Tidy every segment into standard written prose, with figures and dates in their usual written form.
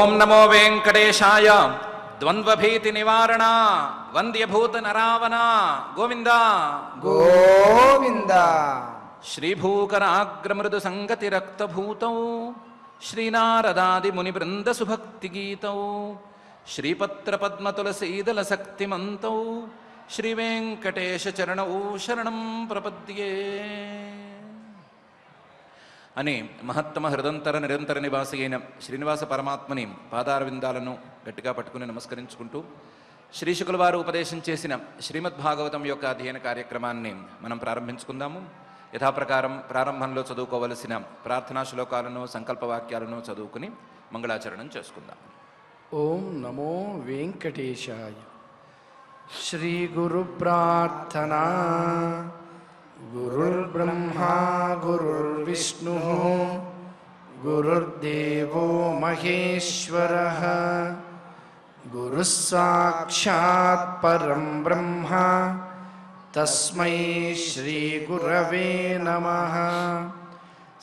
ఓం నమో వెంకటేశాయ ద్వంద్వభీతి నివారణ వంద్యభూత నరావణ గోవింద గోవింద. శ్రీభూకరాగ్రమృదు సంగతి రక్తభూతౌ శ్రీనారదాది మునిబృంద సుభక్తి గీతౌ శ్రీపత్ర పద్మ తులసీదల శక్తిమంతౌ శ్రీ వెంకటేశ చరణౌ శరణం ప్రపద్యే అని మహత్తమ హృదంతర నిరంతర నివాసి అయిన శ్రీనివాస పరమాత్మని పాదారవిందాలను గట్టిగా పట్టుకుని నమస్కరించుకుంటూ శ్రీశుకుల వారు ఉపదేశం చేసిన శ్రీమద్భాగవతం యొక్క అధ్యయన కార్యక్రమాన్ని మనం ప్రారంభించుకుందాము. యథాప్రకారం ప్రారంభంలో చదువుకోవలసిన ప్రార్థనా శ్లోకాలను సంకల్పవాక్యాలను చదువుకుని మంగళాచరణం చేసుకుందాం. ఓం నమో వెంకటేశాయ. శ్రీ గురు ప్రార్థనా. గురుర్బ్రహ్మా గురుర్విష్ణు గురుర్దేవో మహేశ్వరః గురుః సాక్షాత్ పరం బ్రహ్మ తస్మై శ్రీ గురవే నమః.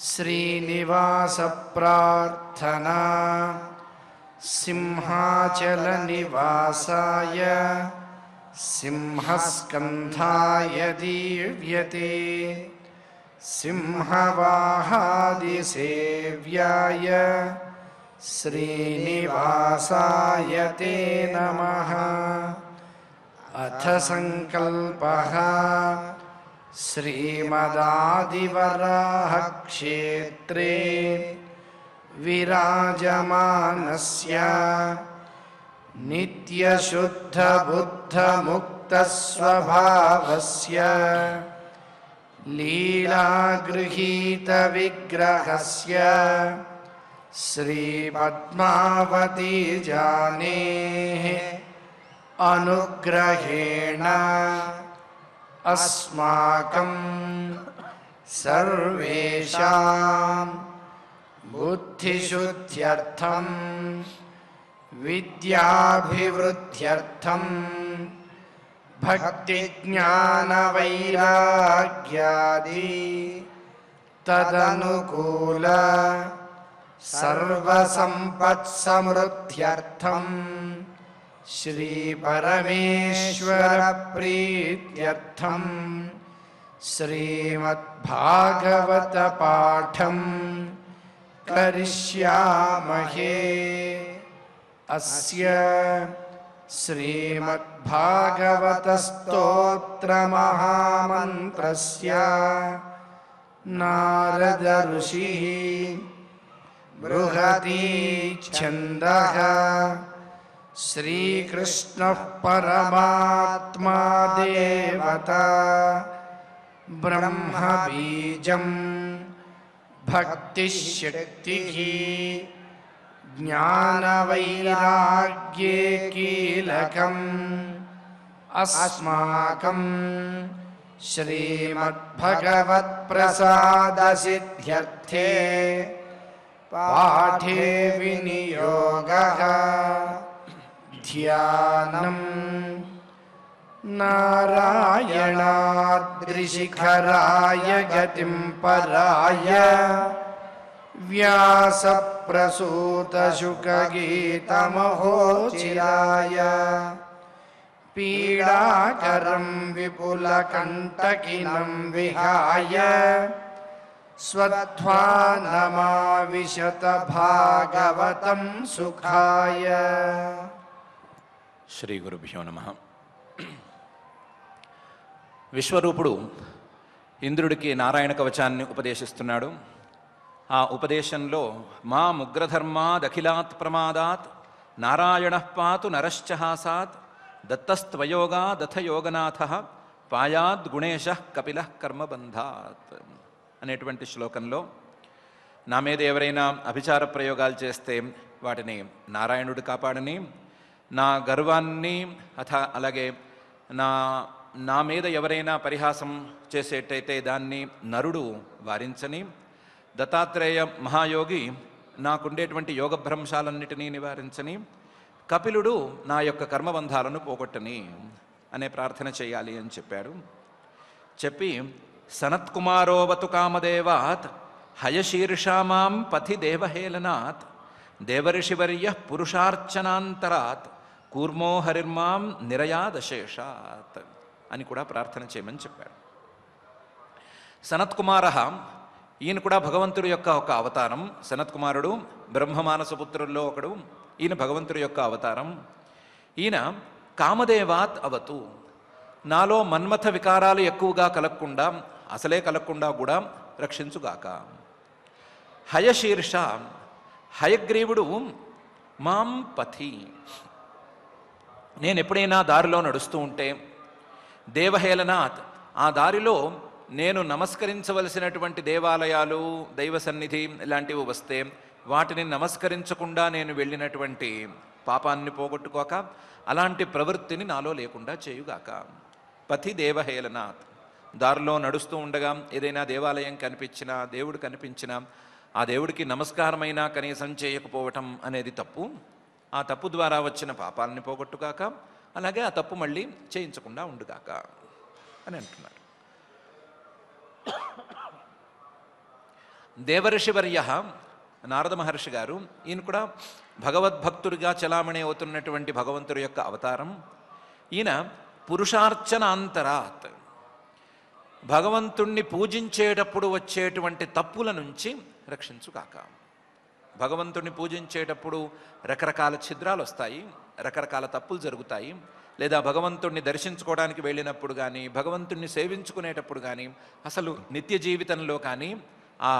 శ్రీనివాస ప్రార్థనా. సింహాచల నివాసాయ సింహస్కంధాయ దీవ్యతే సింహవాహాదిసేవ్యాయ శ్రీనివాసాయ తే నమః. అథ సంకల్పః. శ్రీమదాదివరాహ క్షేత్రే విరాజమానస్య నిత్యశుద్ధ బుద్ధ ముక్త స్వభావస్య లీలాగృహీత విగ్రహస్య శ్రీ పద్మావతీ జానేః అనుగ్రహేణ అస్మాకం సర్వేషాం బుద్ధిశుద్ధ్యర్థం విద్యాభివృద్ధ్యర్థం భక్తి జ్ఞాన వైరాగ్యాది తదనుకూల సర్వసంపత్సమృద్ధ్యర్థం శ్రీ పరమేశ్వర ప్రీత్యర్థం శ్రీమద్భాగవత పాఠం కరిష్యామహే. అస్య శ్రీమద్భాగవత స్తోత్ర మహామంత్రస్య నారద ఋషిః బృహతి ఛందః శ్రీకృష్ణః పరమాత్మా దేవతా బ్రహ్మ బీజం భక్తిశక్తిః జ్ఞానవైరాగ్యే కీలకం అస్మాకం శ్రీమద్భగవత్ప్రసాదసిద్ధ్యర్థే పాఠే వినియోగః. ధ్యానం. నారాయణాద్రిశిఖరాయ గతిం పరాయ వ్యాసప్రసూతశుకగీతమహోచిరాయ పీడాకరం విపులకంటకినం విహాయ స్వధ్వానమావిశత భాగవతం సుఖాయ. శ్రీ గురుభ్యో నమః. విశ్వరూపుడు ఇంద్రుడికి నారాయణ కవచాన్ని ఉపదేశిస్తున్నాడు. ఆ ఉపదేశంలో మా ముగ్రధర్మాదఖిలాత్ ప్రమాదాత్ నారాయణః పాతు నరశ్చహాసాత్ దత్తస్త్వయోగా దథయోగనాథః పాయాద్ గుణేశః కపిలః కర్మబంధాత్ అనేటువంటి శ్లోకంలో నా మీద ఎవరైనా అభిచార ప్రయోగాలు చేస్తే వాటిని నారాయణుడు కాపాడని, నా గర్వాన్ని అలాగే నా మీద ఎవరైనా పరిహాసం చేసేటైతే దాన్ని నరుడు వారించని, దత్తాత్రేయ మహాయోగి నాకుండేటువంటి యోగభ్రంశాలన్నిటినీ నివారించని, కపిలుడు నా యొక్క కర్మబంధాలను పోగొట్టని అనే ప్రార్థన చేయాలి అని చెప్పాడు. చెప్పి సనత్కుమారోవతు కామదేవాత్ హయశీర్షామాం పథి దేవహేళనాత్ దేవఋషివర్య పురుషార్చనాంతరాత్ కూర్మో హరిర్మాం నిరయాదశేషాత్ అని కూడా ప్రార్థన చేయమని చెప్పారు. సనత్కుమార, ఈయన కూడా భగవంతుడి యొక్క ఒక అవతారం. సనత్కుమారుడు బ్రహ్మమానసపుత్రుల్లో ఒకడు. ఈయన భగవంతుడి యొక్క అవతారం. ఈయన కామదేవాత్ అవతు, నాలో మన్మథ వికారాలు ఎక్కువగా కలగకుండా, అసలే కలగకుండా కూడా రక్షించుగాక. హయశీర్ష, హయగ్రీవుడు మాం పథి, నేను ఎప్పుడైనా దారిలో నడుస్తూ ఉంటే, దేవహేళనాథ్, ఆ దారిలో నేను నమస్కరించవలసినటువంటి దేవాలయాలు, దైవ సన్నిధి ఇలాంటివి వస్తే వాటిని నమస్కరించకుండా నేను వెళ్ళినటువంటి పాపాన్ని పోగొట్టుకోక అలాంటి ప్రవృత్తిని నాలో లేకుండా చేయుగాక. పథి దేవహేళనాథ్, దారిలో నడుస్తూ ఉండగా ఏదైనా దేవాలయం కనిపించినా, దేవుడు కనిపించినా ఆ దేవుడికి నమస్కారమైనా కనీసం చేయకపోవటం అనేది తప్పు. ఆ తప్పు ద్వారా వచ్చిన పాపాలని పోగొట్టుగాక, అలాగే ఆ తప్పు మళ్ళీ చేయించకుండా ఉండుగాక అని అంటున్నారు. దేవఋషివర్య, నారద మహర్షి గారు, ఈయన కూడా భగవద్భక్తుడిగా చలామణి అవుతున్నటువంటి భగవంతుడి యొక్క అవతారం. ఈయన పురుషార్చనాంతరాత్, భగవంతుణ్ణి పూజించేటప్పుడు వచ్చేటువంటి తప్పుల నుంచి రక్షించుగాక. భగవంతుణ్ణి పూజించేటప్పుడు రకరకాల ఛిద్రాలు వస్తాయి, రకరకాల తప్పులు జరుగుతాయి. లేదా భగవంతుణ్ణి దర్శించుకోవడానికి వెళ్ళినప్పుడు కానీ, భగవంతుణ్ణి సేవించుకునేటప్పుడు కానీ, అసలు నిత్య జీవితంలో కానీ ఆ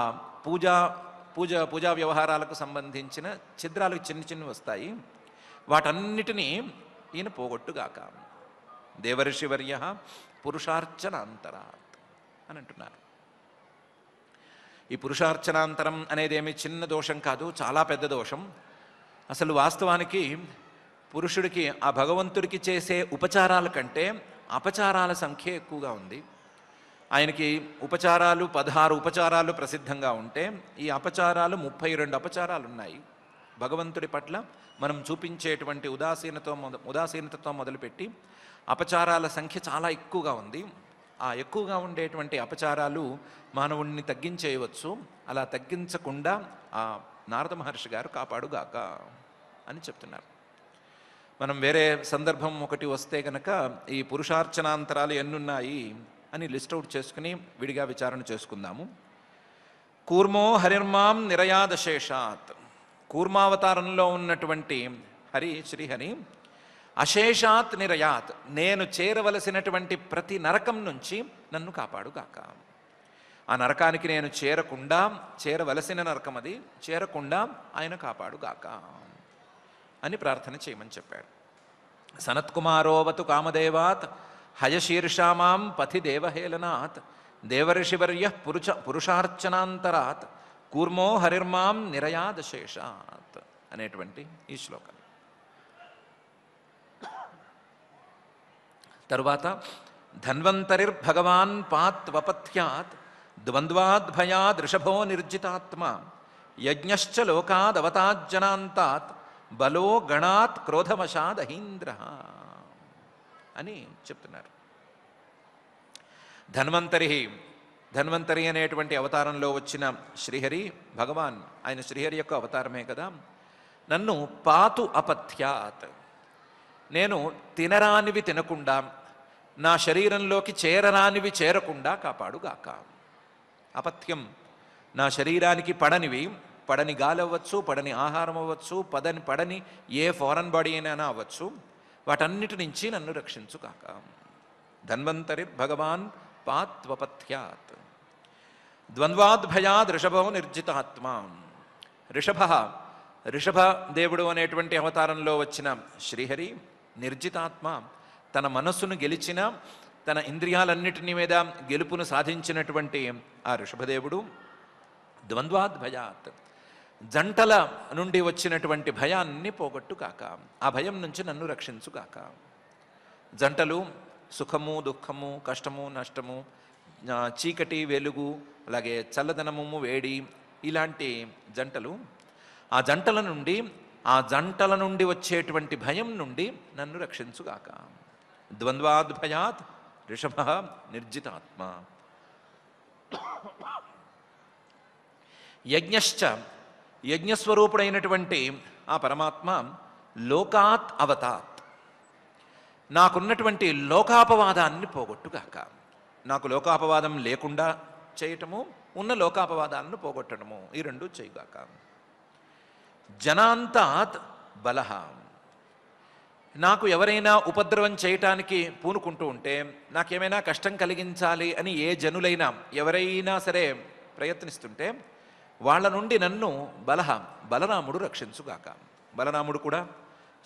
పూజా వ్యవహారాలకు సంబంధించిన ఛిద్రాలు చిన్న చిన్నవి వస్తాయి. వాటన్నిటినీ ఈయన పోగొట్టుగాక. దేవఋషివర్య పురుషార్చనాంతరాత్ అని అంటున్నారు. ఈ పురుషార్చనాంతరం అనేది ఏమి చిన్న దోషం కాదు, చాలా పెద్ద దోషం. అసలు వాస్తవానికి పురుషుడికి ఆ భగవంతుడికి చేసే ఉపచారాల కంటే అపచారాల సంఖ్య ఎక్కువగా ఉంది. ఆయనకి ఉపచారాలు 16 ఉపచారాలు ప్రసిద్ధంగా ఉంటే ఈ అపచారాలు 32 అపచారాలు ఉన్నాయి. భగవంతుడి పట్ల మనం చూపించేటువంటి ఉదాసీనతతో మొదలుపెట్టి అపచారాల సంఖ్య చాలా ఎక్కువగా ఉంది. ఆ ఎక్కువగా ఉండేటువంటి అపచారాలు మానవుణ్ణి తగ్గించేయవచ్చు. అలా తగ్గించకుండా ఆ నారద మహర్షి గారు కాపాడుగాక అని చెప్తున్నారు. మనం వేరే సందర్భం ఒకటి వస్తే కనుక ఈ పురుషార్చనాంతరాలు ఎన్నున్నాయి అని లిస్ట్ అవుట్ చేసుకుని విడిగా విచారణ చేసుకుందాము. కూర్మో హరిర్మాం నిరయాదశేషాత్, కూర్మావతారంలో ఉన్నటువంటి శ్రీహరి అశేషాత్ నిరయాత్, నేను చేరవలసినటువంటి ప్రతి నరకం నుంచి నన్ను కాపాడుగాక. ఆ నరకానికి నేను చేరవలసిన నరకం అది, చేరకుండా ఆయన కాపాడుగాక అని ప్రార్థన చేయమని చెప్పాడు. సనత్కుమారోవతు కామదేవాత్ హయశీర్షామాం పథి దేవహేళనాత్ దేవఋషివర్య పురుషార్చనాంతరాత్ కూర్మో హరిర్మాం నిరయాదశేషాత్ అనేటువంటి ఈ శ్లోకం. తరువాత ధన్వంతరిర్భగవాన్ పాత్వపథ్యాత్ ద్వంద్వాద్భయాద్ ఋషభో నిర్జితాత్మ యజ్ఞశ్చ లోకాదవతాజ్జనాంతాత్ బలో గణాత్ క్రోధవశాద్ అహీంద్ర అని చెప్తున్నారు. ధన్వంతరి అనేటువంటి అవతారంలో వచ్చిన శ్రీహరి భగవాన్, ఆయన శ్రీహరి యొక్క అవతారమే కదా. నన్ను పాతు అపథ్యాత్, నేను తినరానివి తినకుండా, నా శరీరంలోకి చేరరానివి చేరకుండా కాపాడుగాక. అపథ్యం, నా శరీరానికి పడని గాలి అవ్వచ్చు, పడని ఆహారం అవ్వచ్చు, పడని ఏ ఫారెన్ బాడీ అయినా అవ్వచ్చు, వాటన్నిటి నుంచి నన్ను రక్షించుగాక. ధన్వంతరి భగవాన్ పాత్వపథ్యాత్ ద్వంద్వాద్భయాద్ ఋషభో నిర్జితాత్మ. ఋషభ దేవుడు అనేటువంటి అవతారంలో వచ్చిన శ్రీహరి నిర్జితాత్మ, తన మనస్సును గెలిచిన, తన ఇంద్రియాలన్నిటిని మీద గెలుపును సాధించినటువంటి ఆ ఋషభదేవుడు ద్వంద్వాద్భయాత్, జంటల నుండి వచ్చినటువంటి భయాన్ని పోగొట్టుగాక. ఆ భయం నుంచి నన్ను రక్షించుగాక. జంటలు సుఖము దుఃఖము, కష్టము నష్టము, చీకటి వెలుగు, అలాగే చల్లదనము వేడి, ఇలాంటి జంటలు. ఆ జంటల నుండి వచ్చేటువంటి భయం నుండి నన్ను రక్షించుగాక. ద్వంద్వాద్భయాత్ ఋషభ నిర్జితాత్మ. యజ్ఞశ్చ, యజ్ఞస్వరూపుడైనటువంటి ఆ పరమాత్మ లోకాత్ అవతాత్, నాకున్నటువంటి లోకాపవాదాన్ని పోగొట్టుగాక. నాకు లోకాపవాదం లేకుండా చేయటము, ఉన్న లోకాపవాదాలను పోగొట్టడము, ఈ రెండు చేయుగాక. జనాంతాత్ బలహ, నాకు ఎవరైనా ఉపద్రవం చేయటానికి పూనుకుంటూ ఉంటే, నాకేమైనా కష్టం కలిగించాలి అని ఏ జనులైనా ఎవరైనా సరే ప్రయత్నిస్తుంటే వాళ్ళ నుండి నన్ను బలరాముడు రక్షించుగాక. బలరాముడు కూడా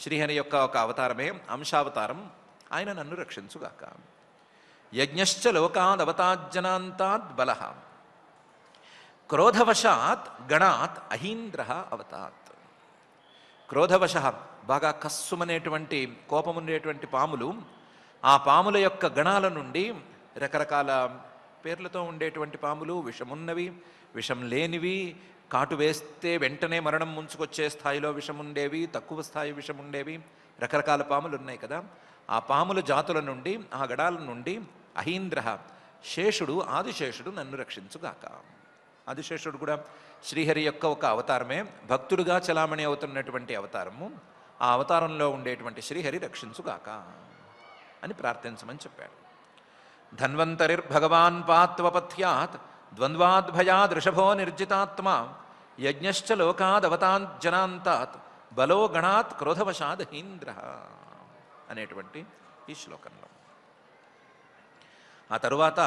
శ్రీహరి యొక్క ఒక అవతారమే, అంశావతారం. ఆయన నన్ను రక్షించుగాక. యజ్ఞశ్చ లోకాద్ అవతాజ్జనాంతాద్ బలః క్రోధవశాత్ గణాత్ అహీంద్ర అవతాత్. క్రోధవశ, బాగా కస్సుమనేటువంటి కోపముండేటువంటి పాములు, ఆ పాముల యొక్క గణాల నుండి రకరకాల పేర్లతో ఉండేటువంటి పాములు, విషమున్నవి, విషం లేనివి, కాటు వేస్తే వెంటనే మరణం ముంచుకొచ్చే స్థాయిలో విషం ఉండేవి, తక్కువ స్థాయి విషం ఉండేవి, రకరకాల పాములు ఉన్నాయి కదా. ఆ పాముల జాతుల నుండి, ఆ గడాల నుండి అహీంద్ర శేషుడు, ఆదిశేషుడు నన్ను రక్షించుగాక. ఆదిశేషుడు కూడా శ్రీహరి యొక్క ఒక అవతారమే, భక్తుడుగా చలామణి అవుతున్నటువంటి అవతారము. ఆ అవతారంలో ఉండేటువంటి శ్రీహరి రక్షించుగాక అని ప్రార్థించమని చెప్పాడు. ధన్వంతరిర్భగవాన్ పాత్వపథ్యాత్ ద్వంద్వాద్భయాద్ ఋషభో నిర్జితాత్మ యజ్ఞశ్చ లోకాదవతాజ్జనాంతాత్ బలో గణాత్ క్రోధవశాద్ హీంద్ర అనేటువంటి ఈ శ్లోకంలో. ఆ తరువాత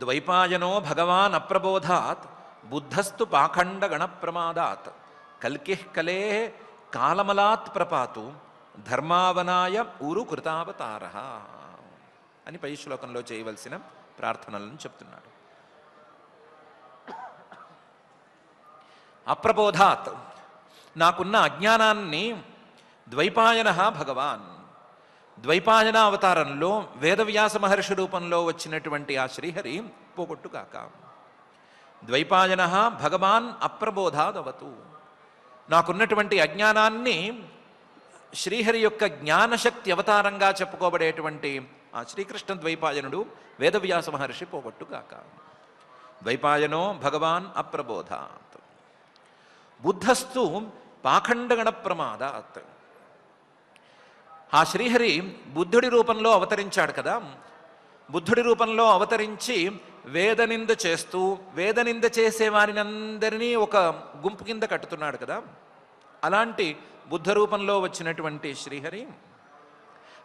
ద్వైపాయనో భగవాన్ అప్రబోధాత్ బుద్ధస్తు పాఖండ గణప్రమాదాత్ కల్కిః కలే కాలమలాత్ ప్రపాతు ధర్మావనాయ ఊరు కృతావతార అని పై శ్లోకంలో చేయవలసిన ప్రార్థనలను చెప్తున్నాడు. అప్రబోధాత్, నాకున్న అజ్ఞానాన్ని ద్వైపాయన భగవాన్, ద్వైపాయన అవతారంలో వేదవ్యాస మహర్షి రూపంలో వచ్చినటువంటి ఆ శ్రీహరి పోగొట్టుగాక. ద్వైపాయన భగవాన్ అప్రబోధాదవతు, నాకున్నటువంటి అజ్ఞానాన్ని శ్రీహరి యొక్క జ్ఞానశక్తి అవతారంగా చెప్పుకోబడేటువంటి ఆ శ్రీకృష్ణ ద్వైపాయనుడు వేదవ్యాస మహర్షి పోగొట్టుగాక. ద్వైపాయనో భగవాన్ అప్రబోధాత్ బుద్ధస్తు పాఖండగణ ప్రమాదాత్. ఆ శ్రీహరి బుద్ధుడి రూపంలో అవతరించాడు కదా. బుద్ధుడి రూపంలో అవతరించి వేదనింద చేస్తూ, వేదనింద చేసే వారినందరినీ ఒక గుంపు కింద కట్టుతున్నాడు కదా. అలాంటి బుద్ధ రూపంలో వచ్చినటువంటి శ్రీహరి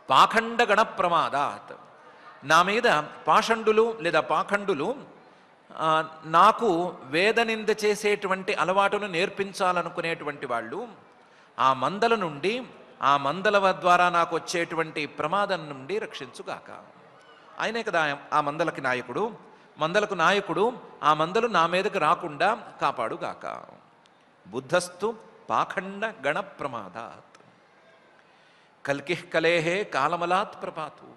పాఖండ గణ ప్రమాదాత్, నా మీద పాషండులు లేదా పాఖండులు నాకు వేదనింద చేసేటువంటి అలవాటును నేర్పించాలనుకునేటువంటి వాళ్ళు, ఆ మందల నుండి, ఆ మందల ద్వారా నాకు వచ్చేటువంటి ప్రమాదం నుండి రక్షించుగాక. ఆయనే కదా ఆ మందలకి నాయకుడు. మందలకు నాయకుడు, ఆ మందలు నా మీదకు రాకుండా కాపాడుగాక. బుద్ధస్తు పాఖండ గణ ప్రమాదాత్ కల్కిః కలేహే కాలమలాత్ ప్రపాతు.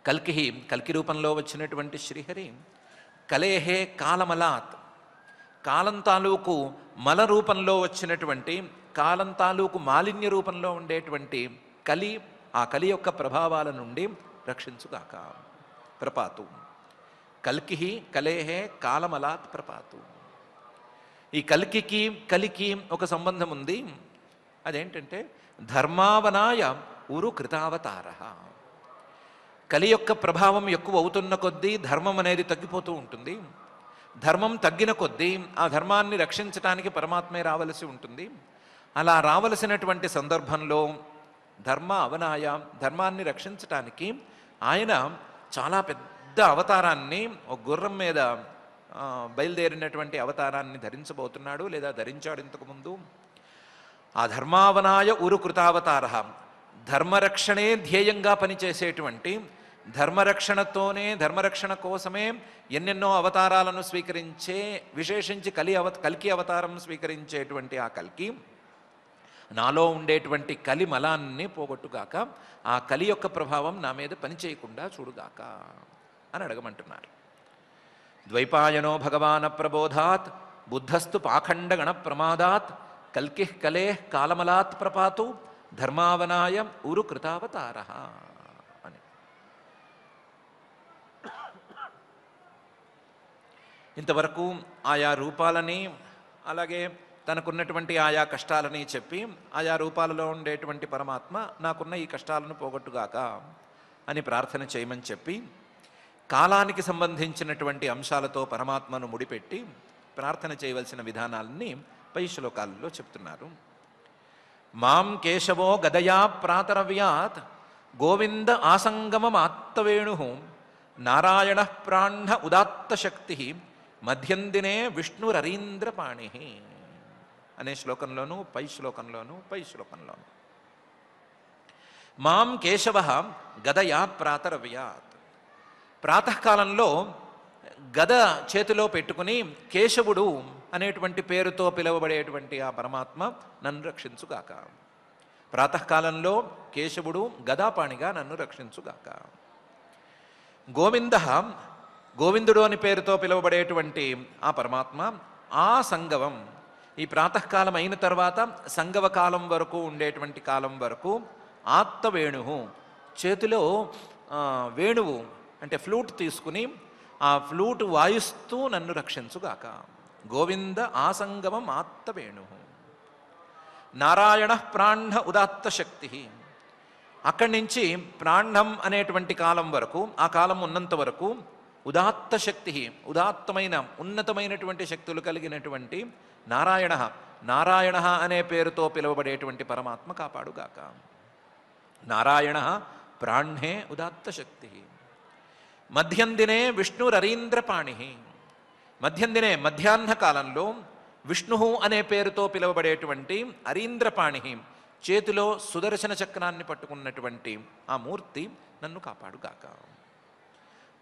కల్కి రూపంలో వచ్చినటువంటి శ్రీహరి కలేహే కాలమలాత్, కాలం తాలూకు మల రూపంలో వచ్చినటువంటి, కాలం తాలూకు మాలిన్య రూపంలో ఉండేటువంటి కలి, ఆ కలి యొక్క ప్రభావాల నుండి రక్షించుగాక. ప్రపాతు కల్కి కలేహే కాలమలాత్ ప్రపాతు. ఈ కలికి ఒక సంబంధం ఉంది. అదేంటంటే ధర్మావనాయ ఉరు కృతావతార. కలి యొక్క ప్రభావం ఎక్కువ అవుతున్న కొద్దీ ధర్మం అనేది తగ్గిపోతూ ఉంటుంది. ధర్మం తగ్గిన కొద్దీ ఆ ధర్మాన్ని రక్షించటానికి పరమాత్మే రావలసి ఉంటుంది. అలా రావలసినటువంటి సందర్భంలో ధర్మ అవనాయ, ధర్మాన్ని రక్షించటానికి ఆయన చాలా పెద్ద అవతారాన్ని, ఒక గుర్రం మీద బయలుదేరినటువంటి అవతారాన్ని ధరించబోతున్నాడు, లేదా ధరించాడు ఇంతకుముందు. ఆ ధర్మావనాయ ఉరు కృతావతార, ధర్మరక్షణే ధ్యేయంగా పనిచేసేటువంటి, ధర్మరక్షణతోనే, ధర్మరక్షణ కోసమే ఎన్నెన్నో అవతారాలను స్వీకరించే, విశేషించి కల్కి అవతారం స్వీకరించేటువంటి ఆ కల్కి నాలో ఉండేటువంటి కలి మలాన్ని పోగొట్టుగాక, ఆ కలి యొక్క ప్రభావం నా మీద పనిచేయకుండా చూడుగాక అని అడగమంటున్నారు. ద్వైపాయనో భగవాన్ ప్రబోధాత్ బుద్ధస్తు పాఖండ గణ ప్రమాదాత్ కల్కిః కలేః కాలమలాత్ ప్రపాతు ధర్మావనాయ ఉరు కృతావతార అని. ఇంతవరకు ఆయా రూపాలని అలాగే తనకున్నటువంటి ఆయా కష్టాలని చెప్పి ఆయా రూపాలలో ఉండేటువంటి పరమాత్మ నాకున్న ఈ కష్టాలను పోగొట్టుగాక అని ప్రార్థన చేయమని చెప్పి కాలానికి సంబంధించినటువంటి అంశాలతో పరమాత్మను ముడిపెట్టి ప్రార్థన చేయవలసిన విధానాలని పై శ్లోకాలలో చెప్తున్నారు. మాం కేశవో గదయా ప్రాతరవ్యాత్ గోవింద ఆసంగమమాత్తవేణు నారాయణ ప్రాణ్ణ ఉదాత్త శక్తి మధ్యందినే విష్ణురరీంద్రపాణి అనే శ్లోకంలోను పై శ్లోకంలోను మాం కేశవ గదయా ప్రాతరవ్యాత్, ప్రాతకాలంలో గద చేతిలో పెట్టుకుని కేశవుడు అనేటువంటి పేరుతో పిలువబడేటువంటి ఆ పరమాత్మ నన్ను రక్షించుగాక. ప్రాతకాలంలో కేశవుడు గదాపాణిగా నన్ను రక్షించుగాక. గోవిందుడు అని పేరుతో పిలువబడేటువంటి ఆ పరమాత్మ ఆ సంగవం, ఈ ప్రాతకాలం అయిన తర్వాత సంగవ కాలం వరకు ఉండేటువంటి కాలం వరకు ఆత్తవేణు, చేతిలో వేణువు అంటే ఫ్లూట్ తీసుకుని ఆ ఫ్లూట్ వాయిస్తూ నన్ను రక్షించుగాక. గోవింద ఆసంగమం ఆత్తవేణు. నారాయణ ప్రాణ్ణ ఉదాత్త శక్తి, అక్కడి నుంచి ప్రాణం అనేటువంటి కాలం వరకు, ఆ కాలం ఉన్నంత వరకు ఉదాత్త శక్తి, ఉదాత్తమైన ఉన్నతమైనటువంటి శక్తులు కలిగినటువంటి నారాయణ అనే పేరుతో పిలువబడేటువంటి పరమాత్మ కాపాడుగాక. నారాయణ ప్రాణ్ణే ఉదాత్త శక్తి. మధ్యందినే విష్ణురరీంద్రపాణి, మధ్యందినే మధ్యాహ్న కాలంలో విష్ణు అనే పేరుతో పిలువబడేటువంటి అరీంద్రపాణి, చేతిలో సుదర్శన చక్రాన్ని పట్టుకున్నటువంటి ఆ మూర్తి నన్ను కాపాడుగాక.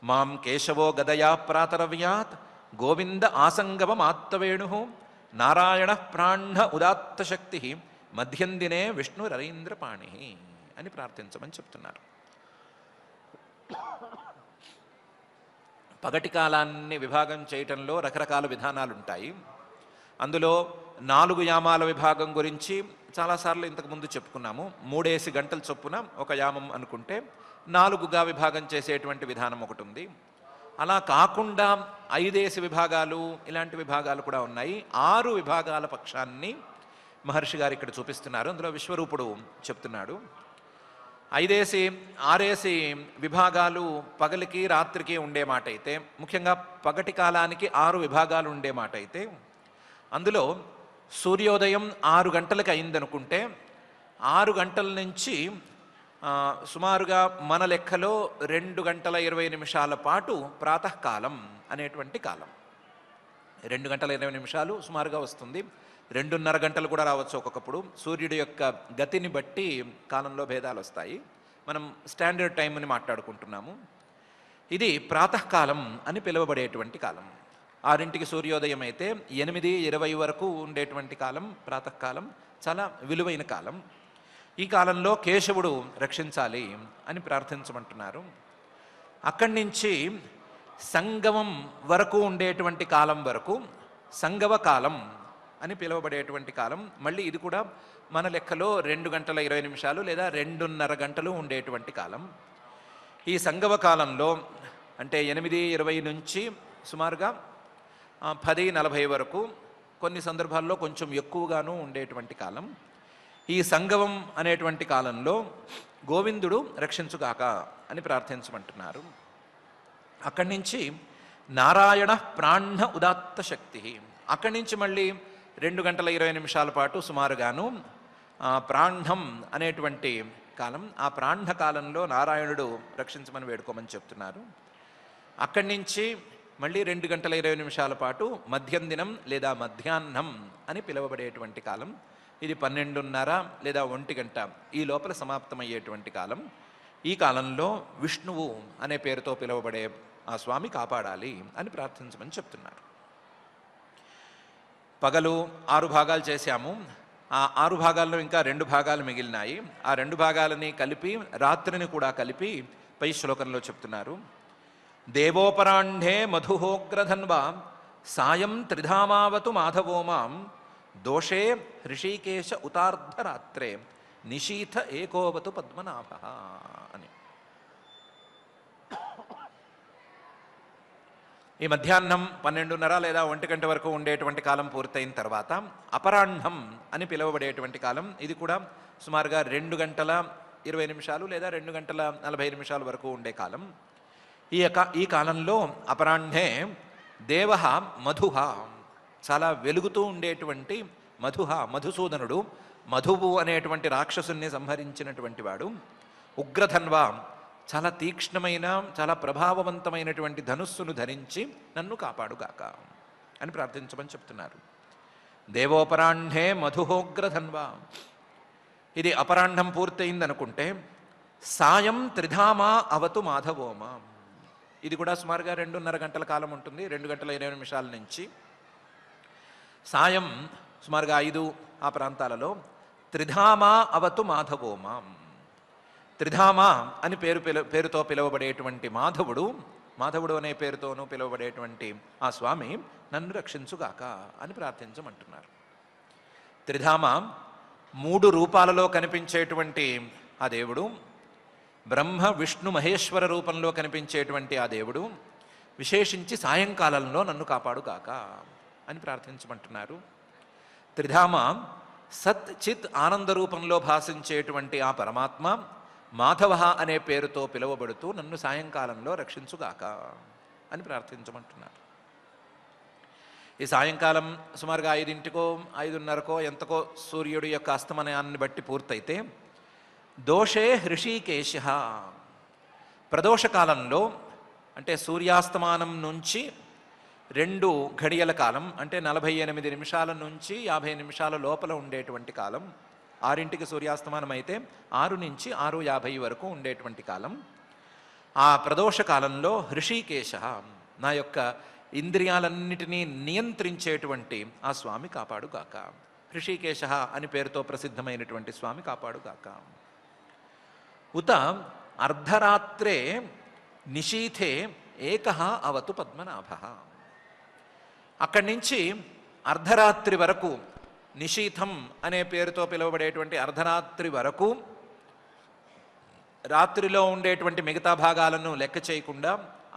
మాం కేశవో గదయా ప్రాతరవ్యాత్ గోవింద ఆసంగమమాత్తవేణు నారాయణ ప్రాణ్ణ ఉదాత్త శక్తి మధ్యందినే విష్ణురరీంద్రపాణి అని ప్రార్థించమని చెప్తున్నారు. పగటి కాలాన్ని విభాగం చేయటంలో రకరకాల విధానాలు ఉంటాయి. అందులో 4 యామాల విభాగం గురించి చాలాసార్లు ఇంతకుముందు చెప్పుకున్నాము. 3 గంటల చొప్పున ఒక యామం అనుకుంటే 4గా విభాగం చేసేటువంటి విధానం ఒకటి ఉంది. అలా కాకుండా 5 విభాగాలు, ఇలాంటి విభాగాలు కూడా ఉన్నాయి. 6 విభాగాల పక్షాన్ని మహర్షి గారు ఇక్కడ చూపిస్తున్నారు. అందులో విశ్వరూపుడు చెప్తున్నాడు. 6 విభాగాలు పగలికి రాత్రికి ఉండే మాట అయితే, ముఖ్యంగా పగటి కాలానికి 6 విభాగాలు ఉండే మాట అయితే, అందులో సూర్యోదయం 6 గంటలకు అయిందనుకుంటే 6 గంటల నుంచి సుమారుగా మన లెక్కలో 2 గంటల 20 నిమిషాల పాటు ప్రాతకాలం అనేటువంటి కాలం. 2 గంటల 20 నిమిషాలు సుమారుగా వస్తుంది. 2:30 గంటలు కూడా రావచ్చు ఒక్కొక్కప్పుడు. సూర్యుడి యొక్క గతిని బట్టి కాలంలో భేదాలు వస్తాయి. మనం స్టాండర్డ్ టైంని మాట్లాడుకుంటున్నాము. ఇది ప్రాతకాలం అని పిలువబడేటువంటి కాలం. 6ంటికి సూర్యోదయం అయితే 8:20 వరకు ఉండేటువంటి కాలం ప్రాతకాలం, చాలా విలువైన కాలం. ఈ కాలంలో కేశవుడు రక్షించాలి అని ప్రార్థించమంటున్నారు. అక్కడి నుంచి సంగమం వరకు ఉండేటువంటి కాలం వరకు సంగవ కాలం అని పిలువబడేటువంటి కాలం. మళ్ళీ ఇది కూడా మన లెక్కలో 2 గంటల 20 నిమిషాలు లేదా 2:30 గంటలు ఉండేటువంటి కాలం. ఈ సంగవ కాలంలో అంటే 8:20 నుంచి సుమారుగా 10:40 వరకు, కొన్ని సందర్భాల్లో కొంచెం ఎక్కువగాను ఉండేటువంటి కాలం. ఈ సంగమం అనేటువంటి కాలంలో గోవిందుడు రక్షించుగాక అని ప్రార్థించమంటున్నారు. అక్కడి నుంచి నారాయణ ప్రాణ్ణ ఉదాత్త శక్తి, అక్కడి నుంచి మళ్ళీ 2 గంటల 20 నిమిషాల పాటు సుమారుగాను ప్రాణ్ణం అనేటువంటి కాలం. ఆ ప్రాణ్ణ కాలంలో నారాయణుడు రక్షించమని వేడుకోమని చెప్తున్నారు. అక్కడి నుంచి మళ్ళీ 2 గంటల 20 నిమిషాల పాటు మధ్యం దినం లేదా మధ్యాహ్నం అని పిలువబడేటువంటి కాలం. ఇది 12:30 లేదా 1 గంట ఈ లోపల సమాప్తమయ్యేటువంటి కాలం. ఈ కాలంలో విష్ణువు అనే పేరుతో పిలువబడే ఆ స్వామి కాపాడాలి అని ప్రార్థించమని చెప్తున్నారు. పగలు 6 భాగాలు చేశాము. ఆ 6 భాగాల్లో ఇంకా 2 భాగాలు మిగిలినాయి. ఆ 2 భాగాలని కలిపి, రాత్రిని కూడా కలిపి పై శ్లోకంలో చెప్తున్నారు. దేవోపరాంఢే మధుహోగ్రధన్వా సాయం త్రిధామావతు మాధవో మాం దోషే హృషీకేశ ఉతార్ధరాత్రే నిశీథ ఏకోవతు పద్మనాభ అని. ఈ మధ్యాహ్నం 12:30 లేదా 1 వరకు ఉండేటువంటి కాలం పూర్తయిన తర్వాత అపరాహ్నం అని పిలువబడేటువంటి కాలం, ఇది కూడా సుమారుగా 2 గంటల 20 నిమిషాలు లేదా 2 గంటల 40 నిమిషాల వరకు ఉండే కాలం. ఈ కాలంలో అపరాహ్నే దేవ మధుహ, చాలా వెలుగుతూ ఉండేటువంటి మధుసూదనుడు, మధువు అనేటువంటి రాక్షసుని సంహరించినటువంటి వాడు, ఉగ్రధన్వ, చాలా తీక్ష్ణమైన చాలా ప్రభావవంతమైనటువంటి ధనుస్సును ధరించి నన్ను కాపాడుగాక అని ప్రార్థించమని చెప్తున్నారు. దేవోపరాహ్నే మధుహోగ్రధన్వ. ఇది అపరాహ్నం పూర్తయిందనుకుంటే సాయం త్రిధామా అవతు మాధవోమ, ఇది కూడా సుమారుగా 2:30 గంటల కాలం ఉంటుంది. 2 గంటల 20 నిమిషాల నుంచి సాయం సుమారుగా 5 ఆ ప్రాంతాలలో త్రిధామా అవతు మాధవోమ. త్రిధామ అని పేరుతో పిలువబడేటువంటి మాధవుడు అనే పేరుతోనూ పిలువబడేటువంటి ఆ స్వామి నన్ను రక్షించుగాక అని ప్రార్థించమంటున్నారు. త్రిధామ 3 రూపాలలో కనిపించేటువంటి ఆ దేవుడు, బ్రహ్మ విష్ణు మహేశ్వర రూపంలో కనిపించేటువంటి ఆ దేవుడు విశేషించి సాయంకాలంలో నన్ను కాపాడుగాక అని ప్రార్థించమంటున్నారు. త్రిధామ సత్ చిత్ ఆనంద రూపంలో భాషించేటువంటి ఆ పరమాత్మ మాధవ అనే పేరుతో పిలువబడుతూ నన్ను సాయంకాలంలో రక్షించుగాక అని ప్రార్థించమంటున్నారు. ఈ సాయంకాలం సుమారుగా 5కో 5:30కో ఎంతకో సూర్యుడి యొక్క అస్తమయాన్ని బట్టి పూర్తయితే దోషే హృషీకేశ, ప్రదోషకాలంలో అంటే సూర్యాస్తమానం నుంచి 2 ఘడియల కాలం, అంటే 48 నిమిషాల నుంచి 50 నిమిషాల లోపల ఉండేటువంటి కాలం. 6కి సూర్యాస్తమానం అయితే 6 నుంచి 6:50 వరకు ఉండేటువంటి కాలం. ఆ ప్రదోష కాలంలో హృషీకేశ, నా యొక్క ఇంద్రియాలన్నిటినీ నియంత్రించేటువంటి ఆ స్వామి కాపాడుగాక. హృషీకేశ అని పేరుతో ప్రసిద్ధమైనటువంటి స్వామి కాపాడుగాక. ఉత అర్ధరాత్రే నిశీథే ఏకః అవతు పద్మనాభ. అక్కడి నుంచి అర్ధరాత్రి వరకు, నిశీథం అనే పేరుతో పిలువబడేటువంటి అర్ధరాత్రి వరకు, రాత్రిలో ఉండేటువంటి మిగతా భాగాలను లెక్క చేయకుండా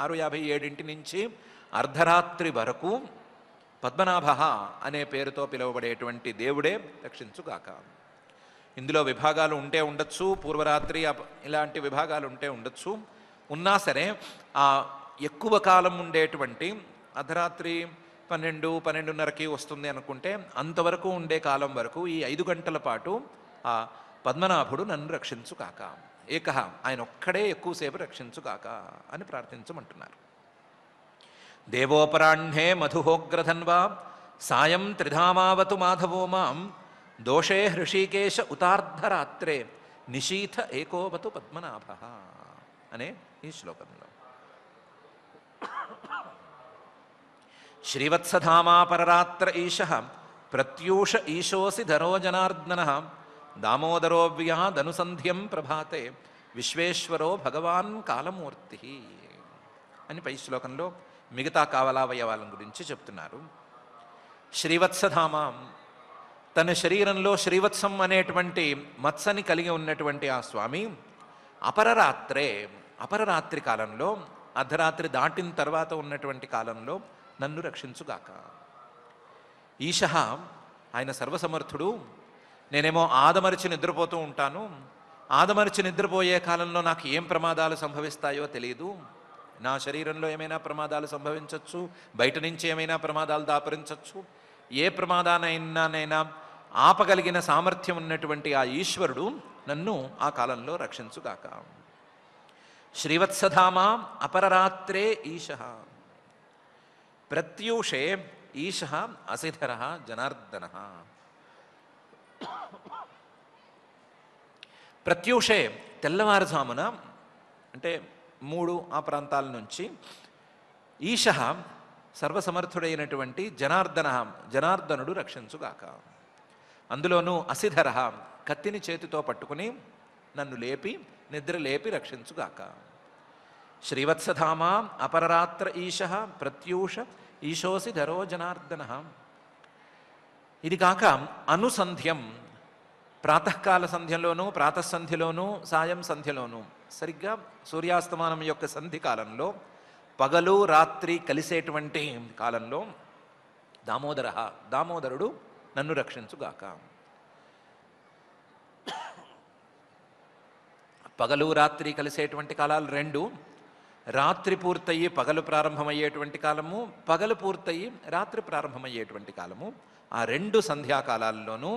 6:57 నుంచి అర్ధరాత్రి వరకు పద్మనాభ అనే పేరుతో పిలువబడేటువంటి దేవుడే రక్షించుగాక. ఇందులో విభాగాలు ఉంటే ఉండొచ్చు, పూర్వరాత్రి ఇలాంటి విభాగాలు ఉంటే ఉండొచ్చు. ఉన్నా సరే ఆ ఎక్కువ కాలం ఉండేటువంటి అర్ధరాత్రి 12-12:30కి వస్తుంది అనుకుంటే అంతవరకు ఉండే కాలం వరకు ఈ 5 గంటల పాటు ఆ పద్మనాభుడు నన్ను రక్షించుగాక. ఏకః, ఆయన ఒక్కడే ఎక్కువసేపు రక్షించుగాక అని ప్రార్థించమంటున్నారు. దేవోపరాహ్నే మధుహోగ్రధన్వా సాయం త్రిధామావతు మాధవో మాం దోషే హృషీకేశ ఉతార్ధరాత్రే నిశీథ ఏకోవతు పద్మనాభ అనే ఈ శ్లోకంలో శ్రీవత్సధామా పరరాత్ర ఈశ ప్రత్యూష ఈశోసి ధరో జనార్దన దామోదరోవ్యాదనుసంధ్యం ప్రభాతే విశ్వేశ్వరో భగవాన్ కాలమూర్తి అని పై శ్లోకంలో మిగతా కావలావయవాల గురించి చెప్తున్నారు. శ్రీవత్సధామ తన శరీరంలో శ్రీవత్సం అనేటువంటి మత్సని కలిగి ఉన్నటువంటి ఆ స్వామి అపరరాత్రి కాలంలో, అర్ధరాత్రి దాటిన తర్వాత ఉన్నటువంటి కాలంలో నన్ను రక్షించుగాక. ఈశ, ఆయన సర్వసమర్థుడు. నేనేమో ఆదమరిచి నిద్రపోతూ ఉంటాను. ఆదమరిచి నిద్రపోయే కాలంలో నాకు ఏం ప్రమాదాలు సంభవిస్తాయో తెలియదు. నా శరీరంలో ఏమైనా ప్రమాదాలు సంభవించవచ్చు, బయట నుంచి ఏమైనా ప్రమాదాలు దాపరించవచ్చు. ఏ ప్రమాదానైనా ఆపగలిగిన సామర్థ్యం ఉన్నటువంటి ఆ ఈశ్వరుడు నన్ను ఆ కాలంలో రక్షించుగాక. శ్రీవత్సధామ అపరరాత్రే ఈశ ప్రత్యూషే ఈశ అసిధర జనార్దన. ప్రత్యూషే తెల్లవారుజామున, అంటే 3 ఆ ప్రాంతాల నుంచి, ఈశ సర్వసమర్థుడైనటువంటి జనార్దనుడు రక్షించుగాక. అందులోనూ అసిధర, కత్తిని చేతితో పట్టుకుని నన్ను నిద్ర లేపి రక్షించుగాక. శ్రీవత్సధామ అపరరాత్ర ఈశ ప్రత్యూష ఈశోసి ధరో జనార్దన. ఇది కాక అనుసంధ్యం, ప్రాతకాల సంధ్యలోనూ ప్రాతఃసంధ్యలోనూ సాయం సంధ్యలోనూ, సరిగ్గా సూర్యాస్తమానం యొక్క సంధి కాలంలో పగలు రాత్రి కలిసేటువంటి కాలంలో దామోదరుడు నన్ను రక్షించుగాక. పగలు రాత్రి కలిసేటువంటి కాలాలు రెండు. రాత్రి పూర్తయి పగలు ప్రారంభమయ్యేటువంటి కాలము, పగలు పూర్తయి రాత్రి ప్రారంభమయ్యేటువంటి కాలము. ఆ రెండు సంధ్యాకాలాల్లోనూ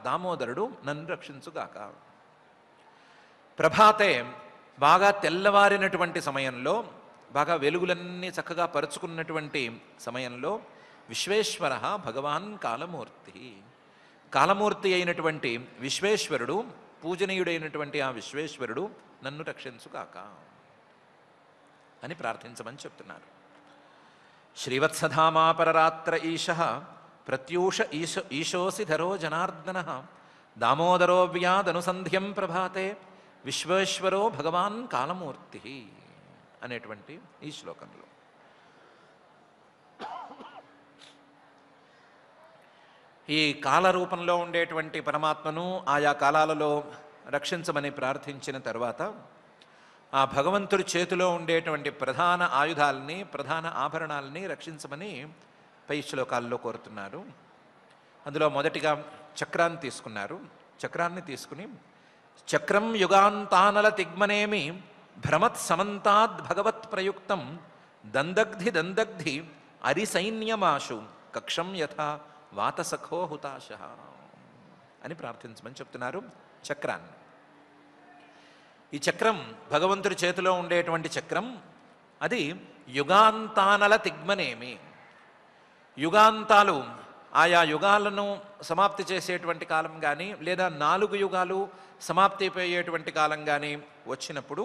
దామోదరుడు నన్ను రక్షించుగాక. ప్రభాతే బాగా తెల్లవారినటువంటి సమయంలో, బాగా వెలుగులన్నీ చక్కగా పరుచుకున్నటువంటి సమయంలో విశ్వేశ్వర భగవాన్ కాలమూర్తి అయినటువంటి విశ్వేశ్వరుడు, పూజనీయుడైనటువంటి ఆ విశ్వేశ్వరుడు నన్ను రక్షించుగాక అని ప్రార్థించమని చెప్తున్నారు. శ్రీవత్సధామాపరరాత్ర ఈశః ప్రత్యూష ఈశోసి ధరో జనార్దన దామోదరో వ్యాదనుసంధ్యం ప్రభాతే విశ్వేశ్వరో భగవాన్ కాలమూర్తి అనేటువంటి ఈ శ్లోకంలో ఈ కాల రూపంలో ఉండేటువంటి పరమాత్మను ఆయా కాలాలలో రక్షించమని ప్రార్థించిన తర్వాత ఆ భగవంతుడి చేతిలో ఉండేటువంటి ప్రధాన ఆయుధాలని, ప్రధాన ఆభరణాలని రక్షించమని పై శ్లోకాల్లో కోరుతున్నారు. అందులో మొదటిగా చక్రాన్ని తీసుకున్నారు. చక్రాన్ని తీసుకుని చక్రం యుగాంతానల తిగ్మనేమి భ్రమత్ సమంతాద్ భగవత్ ప్రయుక్తం దందగ్ధి అరిసైన్యమాశు కక్షం యథా వాతసఖో హుతాశ అని ప్రార్థించమని చెప్తున్నారు. చక్రాన్ని, ఈ చక్రం భగవంతుడి చేతిలో ఉండేటువంటి చక్రం, అది యుగాంతానల తిగ్మనేమి. యుగాంతాలు ఆయా యుగాలను సమాప్తి చేసేటువంటి కాలం కానీ, లేదా 4 యుగాలు సమాప్తి అయిపోయేటువంటి కాలం కానీ వచ్చినప్పుడు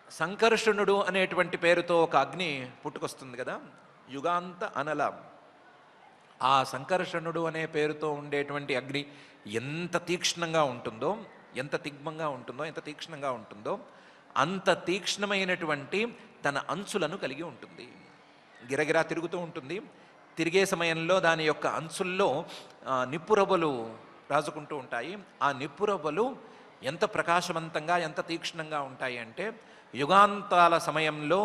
సంకర్షణుడు అనేటువంటి పేరుతో ఒక అగ్ని పుట్టుకొస్తుంది కదా, యుగాంత అనల. ఆ సంకర్షణుడు అనే పేరుతో ఉండేటువంటి అగ్ని ఎంత తీక్ష్ణంగా ఉంటుందో, ఎంత తిగ్మంగా ఉంటుందో, ఎంత తీక్ష్ణంగా ఉంటుందో, అంత తీక్ష్ణమైనటువంటి తన అంచులను కలిగి ఉంటుంది. గిరగిరా తిరుగుతూ ఉంటుంది. తిరిగే సమయంలో దాని యొక్క అంచుల్లో నిప్పురవ్వలు రాజుకుంటూ ఉంటాయి. ఆ నిప్పురవ్వలు ఎంత ప్రకాశవంతంగా, ఎంత తీక్ష్ణంగా ఉంటాయి అంటే, యుగాంతాల సమయంలో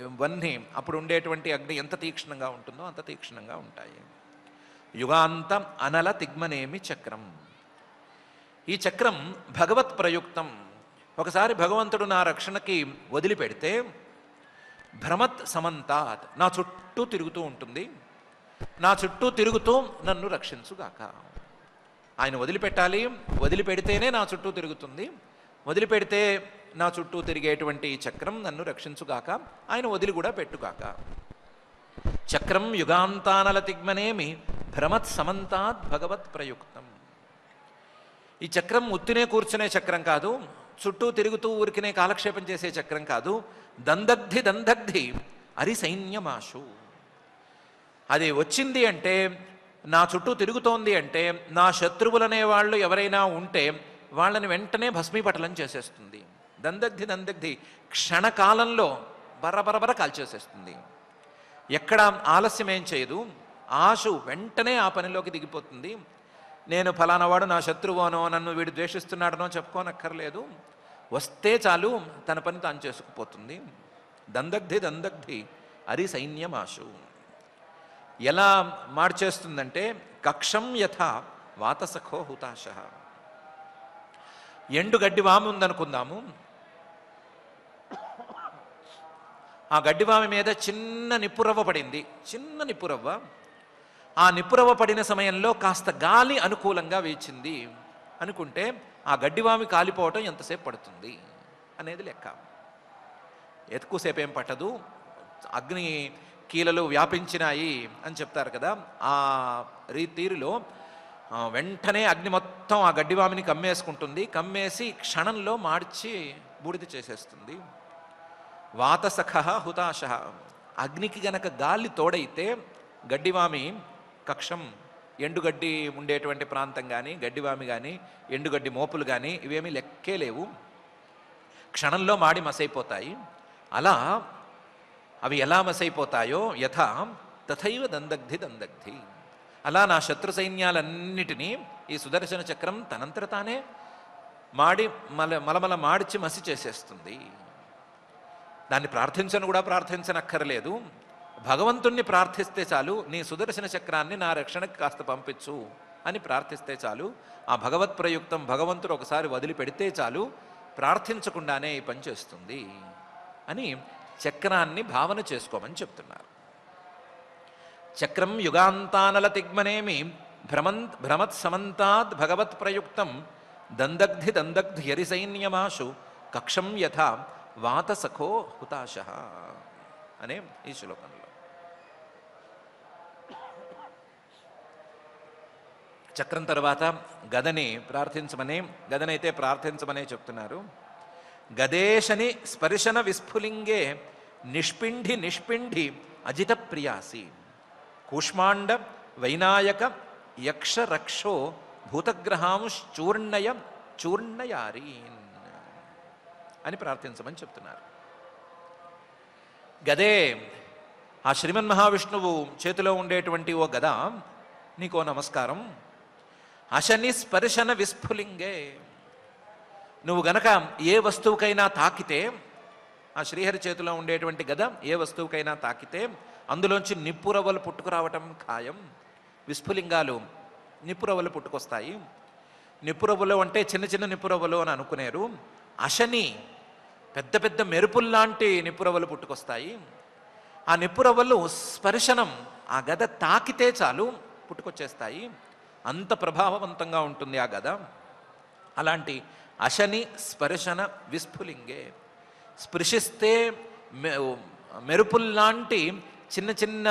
ఇవన్నీ అప్పుడు ఉండేటువంటి అగ్ని ఎంత తీక్ష్ణంగా ఉంటుందో అంత తీక్ష్ణంగా ఉంటాయి. యుగాంత అనల తిగ్మనేమి చక్రం. ఈ చక్రం భగవత్ ప్రయుక్తం. ఒకసారి భగవంతుడు నా రక్షణకి వదిలిపెడితే భ్రమత్ సమంతాత్, నా చుట్టూ తిరుగుతూ ఉంటుంది. నా చుట్టూ తిరుగుతూ నన్ను రక్షించుగాక. ఆయన వదిలిపెట్టాలి, వదిలిపెడితేనే నా చుట్టూ తిరుగుతుంది. వదిలిపెడితే నా చుట్టూ తిరిగేటువంటి ఈ చక్రం నన్ను రక్షించుగాక, ఆయన వదిలి కూడా పెట్టుగాక. చక్రం యుగాంతానల తిగ్మనేమి భ్రమత్ సమంతాత్ భగవత్ ప్రయుక్తం. ఈ చక్రం ఉత్తినే కూర్చునే చక్రం కాదు, చుట్టూ తిరుగుతూ ఊరికినే కాలక్షేపం చేసే చక్రం కాదు. దందగ్ధి అరిసైన్యమాశు. అది వచ్చింది అంటే, నా చుట్టూ తిరుగుతోంది అంటే, నా శత్రువులనే వాళ్ళు ఎవరైనా ఉంటే వాళ్ళని వెంటనే భస్మీపటలం చేసేస్తుంది. దందగ్ధి క్షణకాలంలో బరబరబర కాల్చేసేస్తుంది. ఎక్కడ ఆలస్యం ఏం చేయదు. ఆశు వెంటనే ఆ పనిలోకి దిగిపోతుంది. నేను ఫలానావాడు నా శత్రువునో, నన్ను వీడు ద్వేషిస్తున్నాడనో చెప్పుకోనక్కర్లేదు. వస్తే చాలు తన పని తాను చేసుకుపోతుంది. దందగ్ధి అరిసైన్యమాశు. ఎలా మార్చేస్తుందంటే, కక్షం యథా వాతసఖో హుతాశ. ఎండు వామి ఉందనుకుందాము. ఆ గడ్డివామి మీద చిన్న నిప్పురవ్వ పడింది, చిన్న నిప్పురవ్వ. ఆ నిప్పురవ్వ పడిన సమయంలో కాస్త గాలి అనుకూలంగా వీచింది అనుకుంటే ఆ గడ్డివామి కాలిపోవటం ఎంతసేపు పడుతుంది అనేది లెక్క. ఎక్కువసేపు ఏం పట్టదు. అగ్ని కీలలు వ్యాపించినాయి అని చెప్తారు కదా, ఆ తీరులో వెంటనే అగ్ని మొత్తం ఆ గడ్డివామిని కమ్మేసుకుంటుంది. కమ్మేసి క్షణంలో మార్చి బూడిద చేసేస్తుంది. వాతసఖ హుతాశ. అగ్నికి గనక గాలి తోడైతే గడ్డివామి కక్షం, ఎండుగడ్డి ఉండేటువంటి ప్రాంతం కానీ, గడ్డివామి కానీ, ఎండుగడ్డి మోపులు కానీ ఇవేమీ లెక్కే లేవు. క్షణంలో మాడి మసైపోతాయి. అలా అవి ఎలా మసైపోతాయో యథా తథైవ దందగ్ధి. అలా నా శత్రు సైన్యాలన్నిటినీ ఈ సుదర్శన చక్రం తనంతట తానే మాడి మలమల మాడిచి మసి చేసేస్తుంది. దాన్ని ప్రార్థించనక్కర్లేదు. భగవంతుణ్ణి ప్రార్థిస్తే చాలు, నీ సుదర్శన చక్రాన్ని నా రక్షణకి కాస్త పంపించు అని ప్రార్థిస్తే చాలు. ఆ భగవత్ ప్రయుక్తం భగవంతుడు ఒకసారి వదిలిపెడితే చాలు, ప్రార్థించకుండానే ఈ పని చేస్తుంది అని చక్రాన్ని భావన చేసుకోమని చెప్తున్నారు. చక్రం యుగాంతానల తిగ్మనేమి భ్రమత్ సమంతాద్ భగవత్ ప్రయుక్తం దందగ్ధి యరిసైన్యమాశు కక్షం యథా వాతసఖో హుతాశ అనే ఈ శ్లోకంలో. చక్రం తర్వాత గదనైతే ప్రార్థించమనే చెప్తున్నారు. గదేశని స్పర్శన విస్ఫులింగే నిష్పిండి అజిత ప్రియాసి కూష్మాండ వైనాయక యక్ష రక్షో చూర్ణయారీన్ అని ప్రార్థించమని చెప్తున్నారు. గదే ఆ శ్రీమన్ మహావిష్ణువు చేతిలో ఉండేటువంటి ఓ గద, నీకో నమస్కారం. అశని స్పర్శన విస్ఫులింగే, నువ్వు గనక ఏ వస్తువుకైనా తాకితే, ఆ శ్రీహరి చేతిలో ఉండేటువంటి గద ఏ వస్తువుకైనా తాకితే అందులోంచి నిప్పురవ్వలు పుట్టుకురావటం ఖాయం. విస్ఫులింగాలు నిప్పురవ్వలు పుట్టుకొస్తాయి. నిప్పురవ్వలు అంటే చిన్న చిన్న నిప్పురవ్వలు అని అనుకునేరు. అశని పెద్ద పెద్ద మెరుపుల్లాంటి నిప్పురవ్వలు పుట్టుకొస్తాయి. ఆ నిప్పురవ్వలు స్పర్శనం, ఆ గద తాకితే చాలు పుట్టుకొచ్చేస్తాయి. అంత ప్రభావవంతంగా ఉంటుంది ఆ గద. అలాంటి అశని స్పర్శన విస్ఫులింగే, స్పృశిస్తే మెరుపుల్లాంటి చిన్న చిన్న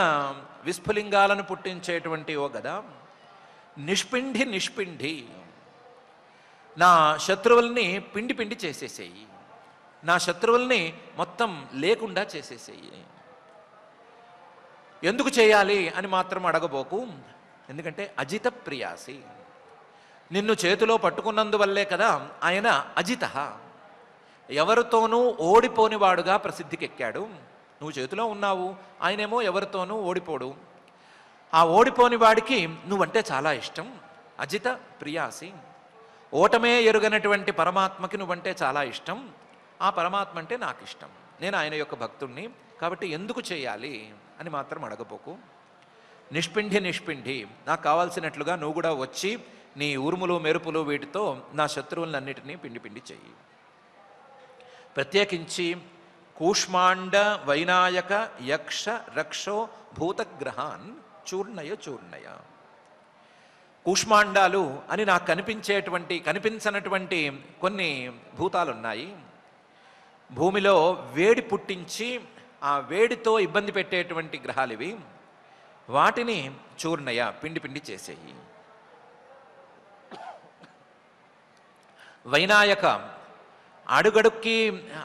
విస్ఫులింగాలను పుట్టించేటువంటి ఓ గద. నిష్పిండి నా శత్రువుల్ని పిండి చేసేసేయి, నా శత్రువుల్ని మొత్తం లేకుండా చేసేసేయి. ఎందుకు చేయాలి అని మాత్రం అడగబోకు, ఎందుకంటే అజిత ప్రియాసి, నిన్ను చేతిలో పట్టుకున్నందువల్లే కదా ఆయన అజిత, ఎవరితోనూ ఓడిపోనివాడుగా ప్రసిద్ధికెక్కాడు. నువ్వు చేతిలో ఉన్నావు, ఆయనేమో ఎవరితోనూ ఓడిపోడు. ఆ ఓడిపోని వాడికి నువ్వంటే చాలా ఇష్టం. అజిత ప్రియాసి, ఓటమే ఎరుగనటువంటి పరమాత్మకి నువ్వంటే చాలా ఇష్టం. ఆ పరమాత్మ అంటే నాకు ఇష్టం, నేను ఆయన యొక్క భక్తుణ్ణి, కాబట్టి ఎందుకు చేయాలి అని మాత్రం అడగపోకు. నిష్పిండి నాకు కావాల్సినట్లుగా నువ్వు కూడా వచ్చి నీ ఉరుములు మెరుపులు వీటితో నా శత్రువులన్నిటినీ పిండి చెయ్యి. ప్రత్యేకించి కూష్మాండ వైనాయక యక్ష రక్షో భూతగ్రహాన్ చూర్ణయ. కూష్మాండాలు అని నాకు కనిపించనటువంటి కొన్ని భూతాలున్నాయి. భూమిలో వేడి పుట్టించి ఆ వేడితో ఇబ్బంది పెట్టేటువంటి గ్రహాలు ఇవి. వాటిని చూర్ణయ, పిండి చేసేయి. వైనాయక, అడుగడుక్కి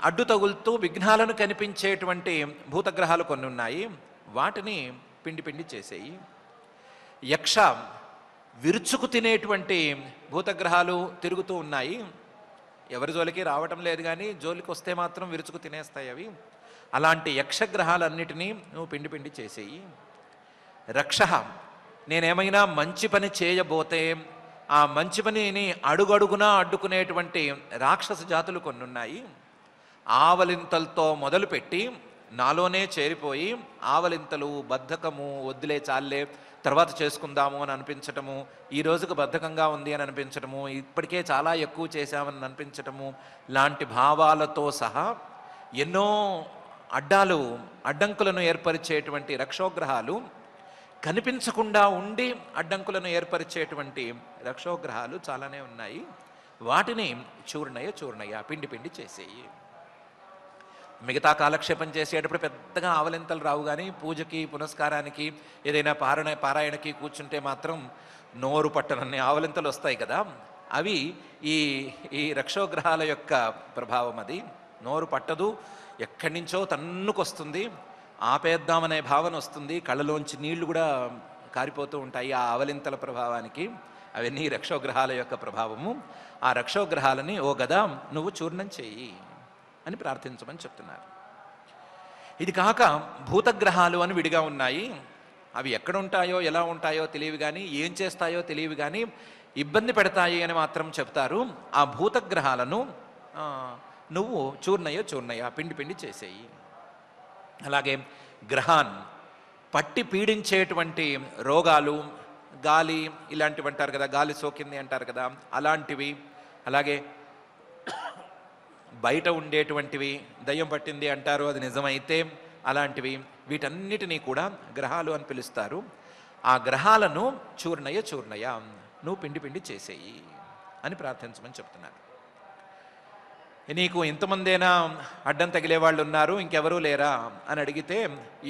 అడ్డు తగులుతూ విఘ్నాలను కనిపించేటువంటి భూతగ్రహాలు కొన్ని ఉన్నాయి, వాటిని పిండి చేసేయి. యక్ష, విరుచుకు తినేటువంటి భూతగ్రహాలు తిరుగుతూ ఉన్నాయి. ఎవరి జోలికి రావటం లేదు, కానీ జోలికి వస్తే మాత్రం విరుచుకు తినేస్తాయి అవి. అలాంటి యక్షగ్రహాలన్నిటినీ నువ్వు పిండి చేసేయి. రక్ష, నేనేమైనా మంచి పని చేయబోతే ఆ మంచి పనిని అడుగడుగునా అడ్డుకునేటువంటి రాక్షస జాతులు కొన్ని ఉన్నాయి. ఆవలింతలతో మొదలుపెట్టి నాలోనే చేరిపోయి ఆవలింతలు, బద్ధకము, వద్దులే చాలే తర్వాత చేసుకుందాము అని అనిపించటము, ఈ రోజుకు బద్ధకంగా ఉంది అని అనిపించటము, ఇప్పటికే చాలా ఎక్కువ చేశామని అనిపించటము లాంటి భావాలతో సహా ఎన్నో అడ్డంకులను ఏర్పరిచేటువంటి రక్షోగ్రహాలు, కనిపించకుండా ఉండి అడ్డంకులను ఏర్పరిచేటువంటి రక్షోగ్రహాలు చాలానే ఉన్నాయి. వాటిని చూర్ణయ పిండి చేసేయి. మిగతా కాలక్షేపం చేసేటప్పుడు పెద్దగా ఆవలింతలు రావు, కానీ పూజకి పునస్కారానికి ఏదైనా పారాయణకి కూర్చుంటే మాత్రం నోరు పట్టనన్ని ఆవలింతలు వస్తాయి కదా. అవి ఈ రక్షోగ్రహాల యొక్క ప్రభావం. అది నోరు పట్టదు, ఎక్కడి నుంచో తన్నుకొస్తుంది, ఆపేద్దామనే భావన వస్తుంది, కళ్ళలోంచి నీళ్లు కూడా కారిపోతూ ఉంటాయి ఆ ఆవలింతల ప్రభావానికి. అవన్నీ రక్షోగ్రహాల యొక్క ప్రభావము. ఆ రక్షోగ్రహాలని ఓ గదా నువ్వు చూర్ణం చెయ్యి అని ప్రార్థించమని చెప్తున్నారు. ఇది కాక భూతగ్రహాలు అని విడిగా ఉన్నాయి. అవి ఎక్కడుంటాయో ఎలా ఉంటాయో తెలియవు, కానీ ఏం చేస్తాయో తెలియవు, కానీ ఇబ్బంది పెడతాయి అని మాత్రం చెప్తారు. ఆ భూతగ్రహాలను నువ్వు చూర్ణయ పిండి చేసేయి. అలాగే గ్రహాన్ పట్టి పీడించేటువంటి రోగాలు, గాలి ఇలాంటివి అంటారు కదా, గాలి సోకింది అంటారు కదా, అలాంటివి, అలాగే బయట ఉండేటువంటివి దయ్యం పట్టింది అంటారు, అది నిజమైతే అలాంటివి, వీటన్నిటినీ కూడా గ్రహాలు అని పిలుస్తారు. ఆ గ్రహాలను చూర్ణయ నువ్వు పిండి పిండి చేసేయి అని ప్రార్థించమని చెప్తున్నారు. నీకు ఇంతమందేనా అడ్డం తగిలే వాళ్ళు ఉన్నారు, ఇంకెవరూ లేరా అని అడిగితే,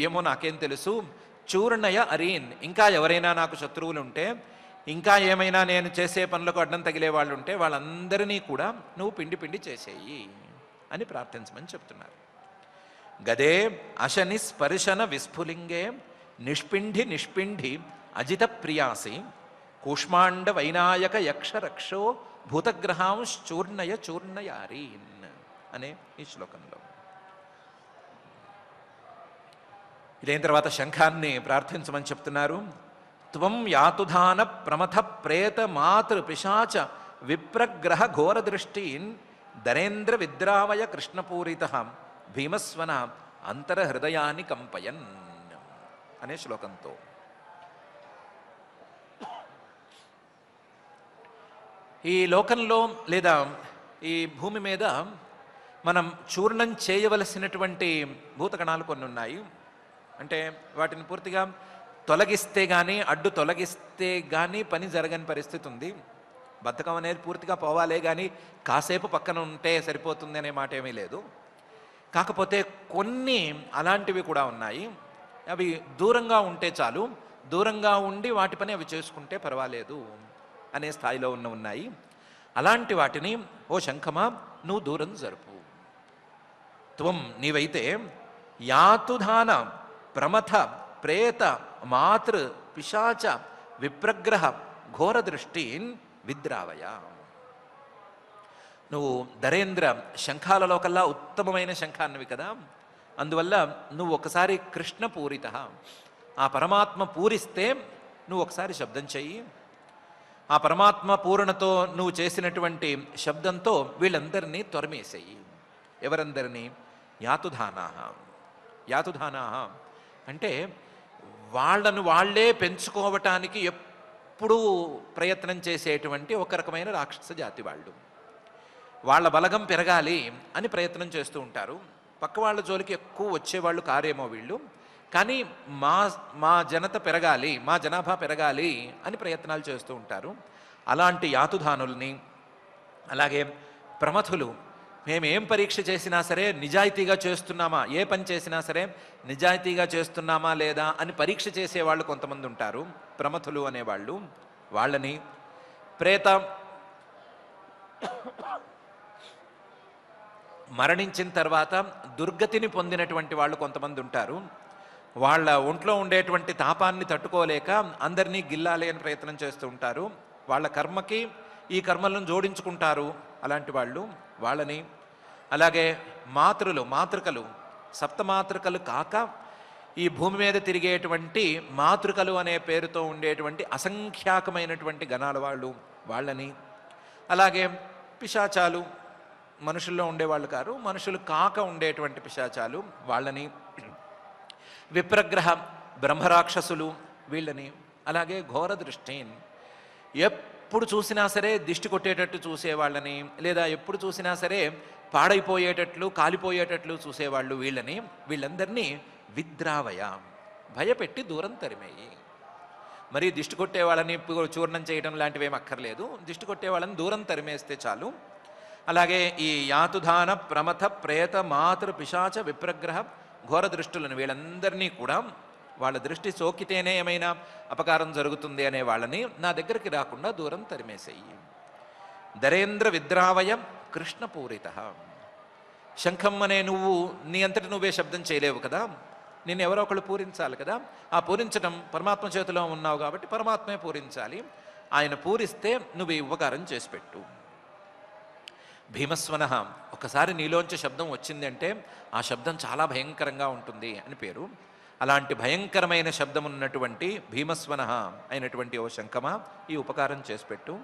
ఏమో నాకేం తెలుసు, చూర్ణయ అరీన్, ఇంకా ఎవరైనా నాకు శత్రువులు ఉంటే, ఇంకా ఏమైనా నేను చేసే పనులకు అడ్డం తగిలే వాళ్ళు ఉంటే వాళ్ళందరినీ కూడా నువ్వు పిండి పిండి చేసేయి అని ప్రార్థించమని చెప్తున్నారు. గదే అశని స్పర్శన విస్ఫులింగే నిష్పిండి అజిత ప్రియాసి కూష్మాండ వైనాయక యక్ష రక్షో భూతగ్రహాంశ్చూర్ణయారీన్ అనే ఈ శ్లోకంలో. ఇదైన తర్వాత శంఖాన్ని ప్రార్థించమని చెప్తున్నారు. త్వం యాతుధాన ప్రమథ ప్రేత మాతృ పిశాచ విప్రగ్రహ ఘోర దృష్టీన్ దరేంద్ర విద్రావయ కృష్ణపూరిత భీమస్వన అంతరహృదయాన్ని కంపయన్ అనే శ్లోకంతో. ఈ లోకంలో లేదా ఈ భూమి మీద మనం చూర్ణం చేయవలసినటువంటి భూతగణాలు కొన్ని ఉన్నాయి. అంటే వాటిని పూర్తిగా తొలగిస్తే కానీ, అడ్డు తొలగిస్తే కానీ పని జరగని పరిస్థితి ఉంది. బద్ధకం అనేది పూర్తిగా పోవాలే కానీ కాసేపు పక్కన ఉంటే సరిపోతుంది అనే మాట ఏమీ లేదు. కాకపోతే కొన్ని అలాంటివి కూడా ఉన్నాయి. అవి దూరంగా ఉంటే చాలు, దూరంగా ఉండి వాటి పని అవి చేసుకుంటే పర్వాలేదు అనే స్థాయిలో ఉన్నాయి. అలాంటి వాటిని ఓ శంఖమా నువ్వు దూరం జరుపు. త్వం నీవైతే యాతుధాన ప్రమథ ప్రేత మాతృ పిశాచ విప్రగ్రహ ఘోర దృష్టీన్ విద్రావయ. నువ్వు ధరేంద్ర శంఖాలలో కల్లా ఉత్తమమైన శంఖాన్నివి కదా, అందువల్ల నువ్వు ఒకసారి కృష్ణ పూరిత, ఆ పరమాత్మ పూరిస్తే నువ్వు ఒకసారి శబ్దం చెయ్యి. ఆ పరమాత్మ పూరణతో నువ్వు చేసినటువంటి శబ్దంతో వీళ్ళందరినీ తొరమేసేయి. ఎవరందరినీ? యాతుధానా అంటే వాళ్ళను వాళ్ళే పెంచుకోవటానికి ఎప్పుడూ ప్రయత్నం చేసేటువంటి ఒక రకమైన రాక్షస జాతి వాళ్ళు. వాళ్ళ బలగం పెరగాలి అని ప్రయత్నం చేస్తూ ఉంటారు. పక్క వాళ్ళ జోలికి ఎక్కువ వచ్చేవాళ్ళు కారేమో వీళ్ళు, కానీ మా జనత పెరగాలి, మా జనాభా పెరగాలి అని ప్రయత్నాలు చేస్తూ ఉంటారు. అలాంటి యాతుధానుల్ని, అలాగే ప్రమథులు, మేమేం పరీక్ష చేసినా సరే నిజాయితీగా చేస్తున్నామా, ఏ పని చేసినా సరే నిజాయితీగా చేస్తున్నామా లేదా అని పరీక్ష చేసేవాళ్ళు కొంతమంది ఉంటారు, ప్రమథులు అనేవాళ్ళు. వాళ్ళని ప్రేత మరణించిన తర్వాత దుర్గతిని పొందినటువంటి వాళ్ళు కొంతమంది ఉంటారు. వాళ్ళ ఒంట్లో ఉండేటువంటి తాపాన్ని తట్టుకోలేక అందరినీ గిల్లాలి అని ప్రయత్నం చేస్తూ ఉంటారు. వాళ్ళ కర్మకి ఈ కర్మలను జోడించుకుంటారు అలాంటి వాళ్ళు, వాళ్ళని. అలాగే మాతృకలు సప్తమాతృకలు కాక ఈ భూమి మీద తిరిగేటువంటి మాతృకలు అనే పేరుతో ఉండేటువంటి అసంఖ్యాకమైనటువంటి గణాల వాళ్ళని. అలాగే పిశాచాలు, మనుషుల్లో ఉండేవాళ్ళు కారు, మనుషులు కాక ఉండేటువంటి పిశాచాలు వాళ్ళని. విప్రగ్రహ బ్రహ్మరాక్షసులు వీళ్ళని. అలాగే ఘోర దృష్టిన్, ఎప్పుడు చూసినా సరే దిష్టి కొట్టేటట్టు చూసేవాళ్ళని, లేదా ఎప్పుడు చూసినా సరే పాడైపోయేటట్లు కాలిపోయేటట్లు చూసేవాళ్ళు వీళ్ళని. వీళ్ళందరినీ విద్రావయ భయపెట్టి దూరం తరిమేయి. మరి దిష్టి కొట్టే వాళ్ళని చూర్ణం చేయడం లాంటివి ఏం అక్కర్లేదు, దిష్టి కొట్టే వాళ్ళని దూరం తరిమేస్తే చాలు. అలాగే ఈ యాతుధాన ప్రమథ ప్రేత మాతృ పిశాచ విప్రగ్రహ ఘోర దృష్టులను వీళ్ళందరినీ కూడా, వాళ్ళ దృష్టి సోకితేనే ఏమైనా అపకారం జరుగుతుంది అనే వాళ్ళని నా దగ్గరికి రాకుండా దూరం తరిమేసేయి. ధరేంద్ర విద్రావయ కృష్ణపూరిత. శంఖం అనే నువ్వు నీ అంతటి నువ్వే శబ్దం చేయలేవు కదా, నిన్ను ఎవరో ఒకళ్ళు పూరించాలి కదా. ఆ పూరించడం పరమాత్మ చేతిలో ఉన్నావు కాబట్టి పరమాత్మే పూరించాలి. ఆయన పూరిస్తే నువ్వు ఈ ఉపకారం చేసి పెట్టు. భీమస్వన, ఒకసారి నీలోంచి శబ్దం వచ్చిందంటే ఆ శబ్దం చాలా భయంకరంగా ఉంటుంది అని పేరు. అలాంటి భయంకరమైన శబ్దం ఉన్నటువంటి భీమస్వన అయినటువంటి ఓ శంఖమా ఈ ఉపకారం చేసి పెట్టు.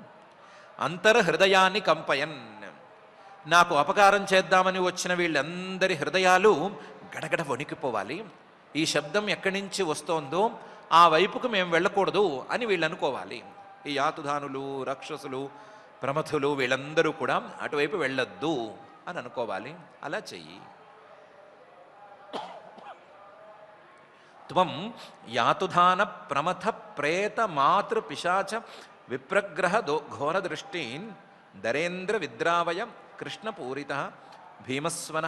అంతర్హృదయాన్ని కంపయన్, నాకు అపకారం చేద్దామని వచ్చిన వీళ్ళందరి హృదయాలు గడగడ వణికిపోవాలి. ఈ శబ్దం ఎక్కడి నుంచి వస్తోందో ఆ వైపుకు మేము వెళ్ళకూడదు అని వీళ్ళు అనుకోవాలి. ఈ యాతుధానులు, రాక్షసులు, ప్రమథులు వీళ్ళందరూ కూడా అటువైపు వెళ్ళొద్దు అని అనుకోవాలి. అలా చెయ్యి. త్వం యాతుధాన ప్రమథ ప్రేత మాతృ పిశాచ విప్రగ్రహ ఘోర దృష్టీన్ దరేంద్ర విద్రావయ కృష్ణపూరిత భీమస్వన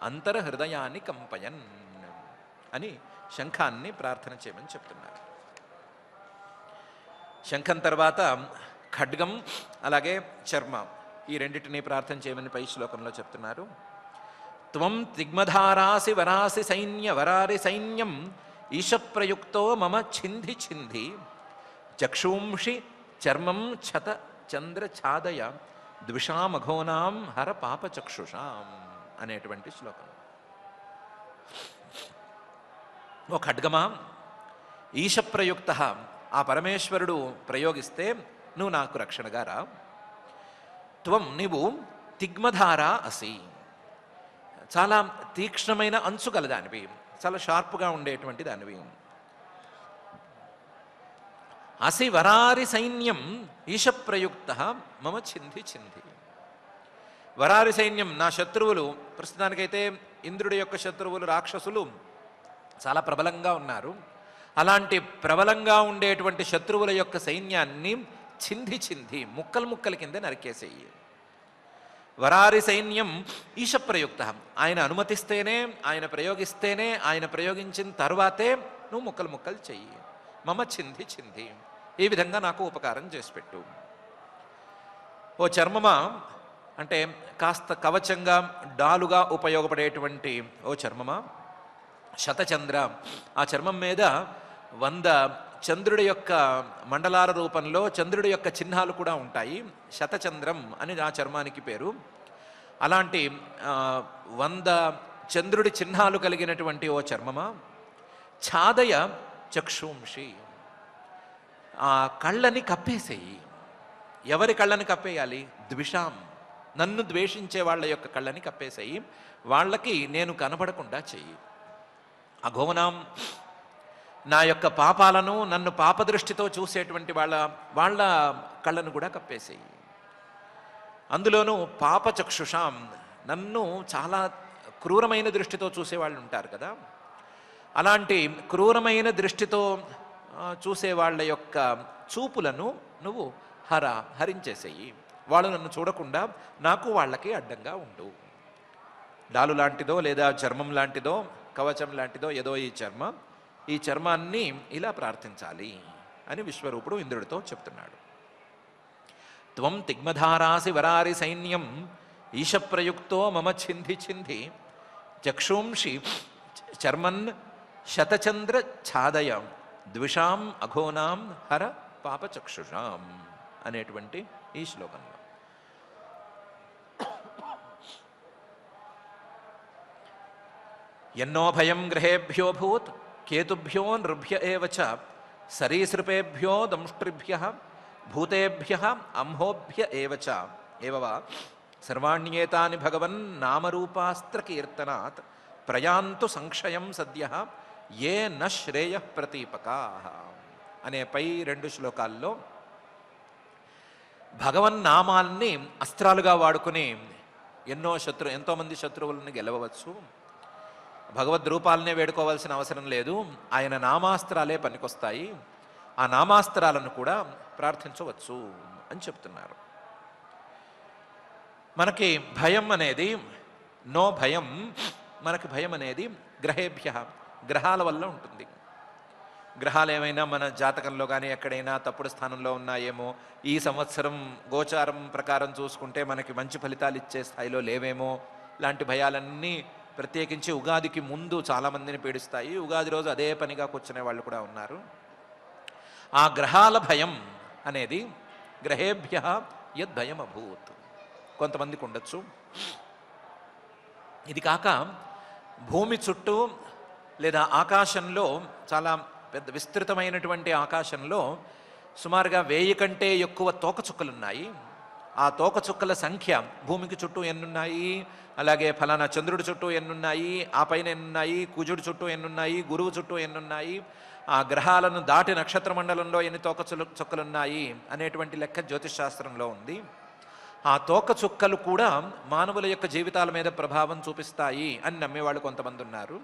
అంతర్హృదయాన్ని కంపయన్ అని శంఖాన్ని ప్రార్థన చేయమని చెప్తున్నారు. శంఖం తర్వాత ఖడ్గం అలాగే చర్మం, ఈ రెండింటినీ ప్రార్థన చేయమని పై శ్లోకంలో చెప్తున్నారు. త్వం తిగ్మధారాసి వరాసి సైన్య వరారి సైన్యం ఈశప్రయుక్తో మమ ఛింధి ఛింధి చక్షూంషి చర్మం ఛత చంద్ర ఛాదయ ద్విషామఘోనాం హర పాపచక్షుషాం అనేటువంటి శ్లోకం. ఓ ఖడ్గమా, ఈశప్రయుక్త, ఆ పరమేశ్వరుడు ప్రయోగిస్తే నువ్వు నాకు రక్షణగా రా. త్వం, నీవు తిగ్మధార అసి, చాలా తీక్ష్ణమైన అంచు గల దానివి, చాలా షార్ప్గా ఉండేటువంటి దానివి. అసి వరారి సైన్యం ఈశప్రయుక్త మమ ఛింధి ఛింధి. వరారి సైన్యం, నా శత్రువులు, ప్రస్తుతానికైతే ఇంద్రుడి యొక్క శత్రువులు రాక్షసులు చాలా ప్రబలంగా ఉన్నారు. అలాంటి ప్రబలంగా ఉండేటువంటి శత్రువుల యొక్క సైన్యాన్ని ఛింధి ఛింధి ముక్కలు ముక్కల కింద నరికేసేయి. వరారి సైన్యం ఈశప్రయుక్త, ఆయన అనుమతిస్తేనే, ఆయన ప్రయోగిస్తేనే, ఆయన ప్రయోగించిన తర్వాతే నువ్వు ముక్కలు ముక్కలు చెయ్యి. మమ ఛింధి ఛింధి, ఈ విధంగా నాకు ఉపకారం చేసి పెట్టు. ఓ చర్మమా, అంటే కాస్త కవచంగా డాలుగా ఉపయోగపడేటువంటి ఓ చర్మమా. శతచంద్ర, ఆ చర్మం మీద 100 చంద్రుడి యొక్క మండలాల రూపంలో చంద్రుడి యొక్క చిహ్నాలు కూడా ఉంటాయి. శతచంద్రం అని ఆ చర్మానికి పేరు. అలాంటి 100 చంద్రుడి చిహ్నాలు కలిగినటువంటి ఓ చర్మమా. ఛాదయ చక్షుంషి, ఆ కళ్ళని కప్పేసేయి. ఎవరి కళ్ళని కప్పేయాలి? ద్విషాం, నన్ను ద్వేషించే వాళ్ళ యొక్క కళ్ళని కప్పేసేయి. వాళ్ళకి నేను కనబడకుండా చెయ్యి. అఘోనాం, నా యొక్క పాపాలను, నన్ను పాపదృష్టితో చూసేటువంటి వాళ్ళ కళ్ళను కూడా కప్పేసేయి. అందులోనూ పాపచక్షుషాం, నన్ను చాలా క్రూరమైన దృష్టితో చూసేవాళ్ళు ఉంటారు కదా, అలాంటి క్రూరమైన దృష్టితో చూసే వాళ్ళ యొక్క చూపులను నువ్వు హరించేసేయి. వాళ్ళు నన్ను చూడకుండా నాకు వాళ్ళకి అడ్డంగా ఉండు. డాలు లాంటిదో లేదా చర్మం లాంటిదో కవచం లాంటిదో ఏదో ఈ చర్మాన్ని ఇలా ప్రార్థించాలి అని విశ్వరూపుడు ఇంద్రుడితో చెప్తున్నాడు. త్వం తిగ్మధారాసి వరారి సైన్యం ఈశప్రయుక్తో మమ ఛింధి ఛింధి చక్షుంషి చర్మన్ శతచంద్ర ఛాదయ ద్విషాం అఘోనాం హర పాపచక్షుషాం అనేటువంటి ఈ శ్లోకంలో ఎన్నో భయం గ్రహేభ్యో భూత్ కేతుభ్యో నృభ్య ఏవ చ సరీసృపేభ్యో దంష్ట్రిభ్య భూతేభ్య అంహోభ్య ఏవ చ ఏవవా సర్వాణ్యేతాని భగవన్ నామరూపాస్త్ర కీర్తనాత్ ప్రయాంతు సంక్షయం సద్య ఏ న శ్రేయ ప్రతీపకా అనే పై 2 శ్లోకాల్లో భగవన్నామాల్ని అస్త్రాలుగా వాడుకుని ఎంతోమంది శత్రువులను గెలవవచ్చు. భగవద్రూపాలనే వేడుకోవాల్సిన అవసరం లేదు, ఆయన నామాస్త్రాలే పనికొస్తాయి. ఆ నామాస్త్రాలను కూడా ప్రార్థించవచ్చు అని చెప్తున్నారు. మనకి భయం అనేది మనకి భయం అనేది గ్రహేభ్య, గ్రహాల వల్ల ఉంటుంది. గ్రహాలు ఏమైనా మన జాతకంలో కానీ ఎక్కడైనా తప్పుడు స్థానంలో ఉన్నాయేమో, ఈ సంవత్సరం గోచారం ప్రకారం చూసుకుంటే మనకి మంచి ఫలితాలు ఇచ్చే స్థాయిలో లేవేమో, లాంటి భయాలన్నీ ప్రత్యేకించి ఉగాదికి ముందు చాలామందిని పీడిస్తాయి. ఉగాది రోజు అదే పనిగా కూర్చునే వాళ్ళు కూడా ఉన్నారు. ఆ గ్రహాల భయం అనేది గ్రహేభ్య యద్భయం అభూత్, కొంతమందికి ఉండొచ్చు. ఇది కాక భూమి చుట్టూ లేదా ఆకాశంలో, చాలా పెద్ద విస్తృతమైనటువంటి ఆకాశంలో సుమారుగా 1000 కంటే ఎక్కువ తోకచుక్కలున్నాయి. ఆ తోక చుక్కల సంఖ్య భూమికి చుట్టూ ఎన్నున్నాయి, అలాగే ఫలానా చంద్రుడి చుట్టూ ఎన్నున్నాయి, ఆ పైన ఎన్నున్నాయి, కుజుడి చుట్టూ ఎన్నున్నాయి, గురువు చుట్టూ ఎన్నున్నాయి, ఆ గ్రహాలను దాటి నక్షత్ర మండలంలో ఎన్ని తోక చుక్కలున్నాయి అనేటువంటి లెక్క జ్యోతిష్ శాస్త్రంలో ఉంది. ఆ తోక చుక్కలు కూడా మానవుల యొక్క జీవితాల మీద ప్రభావం చూపిస్తాయి అని నమ్మేవాళ్ళు కొంతమంది ఉన్నారు.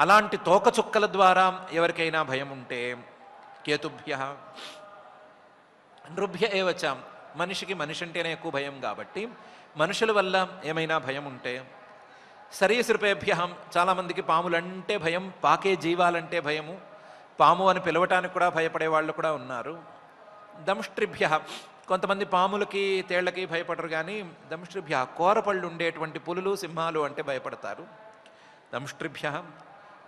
అలాంటి తోక చుక్కల ద్వారా ఎవరికైనా భయం ఉంటే కేతుభ్య నృభ్య ఏవచ, మనిషికి మనిషి అంటేనే ఎక్కువ భయం కాబట్టి మనుషుల వల్ల ఏమైనా భయం ఉంటే, సరీసృపేభ్య, చాలామందికి పాములంటే భయం, పాకే జీవాలంటే భయము, పాము అని పిలవటానికి కూడా భయపడే వాళ్ళు కూడా ఉన్నారు. దంష్ట్రిభ్య, కొంతమంది పాములకి తేళ్లకి భయపడరు, కానీ దంష్ట్రిభ్య కోరపళ్ళు ఉండేటువంటి పులులు సింహాలు అంటే భయపడతారు. దంష్ట్రిభ్య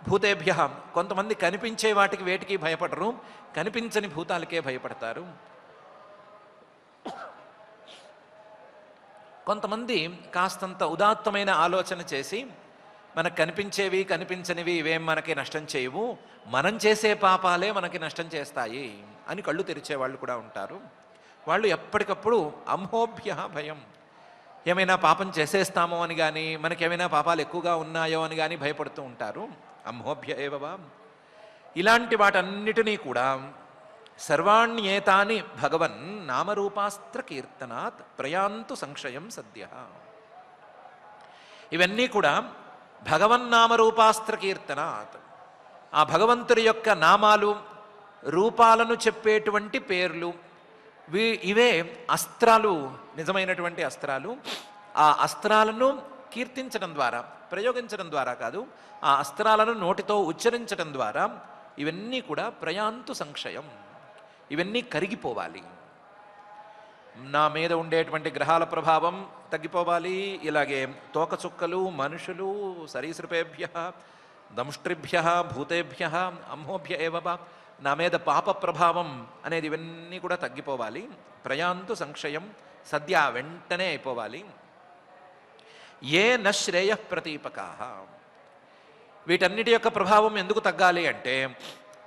భూతేభ్య, కొంతమంది కనిపించే వాటికి వేటికి భయపడరు, కనిపించని భూతాలకే భయపడతారు. కొంతమంది కాస్తంత ఉదాత్తమైన ఆలోచన చేసి మనకు కనిపించేవి కనిపించనివి ఇవేం మనకి నష్టం చేయవు, మనం చేసే పాపాలే మనకి నష్టం చేస్తాయి అని కళ్ళు తెరిచేవాళ్ళు కూడా ఉంటారు. వాళ్ళు ఎప్పటికప్పుడు అంహోభ్య భయం, ఏమైనా పాపం చేసేస్తామో అని కానీ, మనకేమైనా పాపాలు ఎక్కువగా ఉన్నాయో అని కానీ భయపడుతూ ఉంటారు. అంహోభ్య ఏవవా, ఇలాంటి వాటన్నిటినీ కూడా సర్వాణ్యేతాని భగవన్ నామరూపాస్త్ర కీర్తనాత్ ప్రయాంతు సంక్షయం సద్య. ఇవన్నీ కూడా భగవన్నామరూపాస్త్ర కీర్తనాత్, ఆ భగవంతుడి యొక్క నామాలు రూపాలను చెప్పేటువంటి పేర్లు, ఇవే అస్త్రాలు, నిజమైనటువంటి అస్త్రాలు. ఆ అస్త్రాలను కీర్తించడం ద్వారా, ప్రయోగించడం ద్వారా కాదు, ఆ అస్త్రాలను నోటితో ఉచ్చరించడం ద్వారా ఇవన్నీ కూడా ప్రయాంతు సంక్షయం, ఇవన్నీ కరిగిపోవాలి. నా మీద ఉండేటువంటి గ్రహాల ప్రభావం తగ్గిపోవాలి, ఇలాగే తోక చుక్కలు, మనుషులు, సరీసృపేభ్య దంష్ట్రిభ్య భూతేభ్య అంహోభ్య ఏవవ, నా మీద పాప ప్రభావం అనేది ఇవన్నీ కూడా తగ్గిపోవాలి. ప్రయాంతు సంక్షయం సద్య, వెంటనే అయిపోవాలి. ఏ న శ్రేయ ప్రతీపకా, వీటన్నిటి యొక్క ప్రభావం ఎందుకు తగ్గాలి అంటే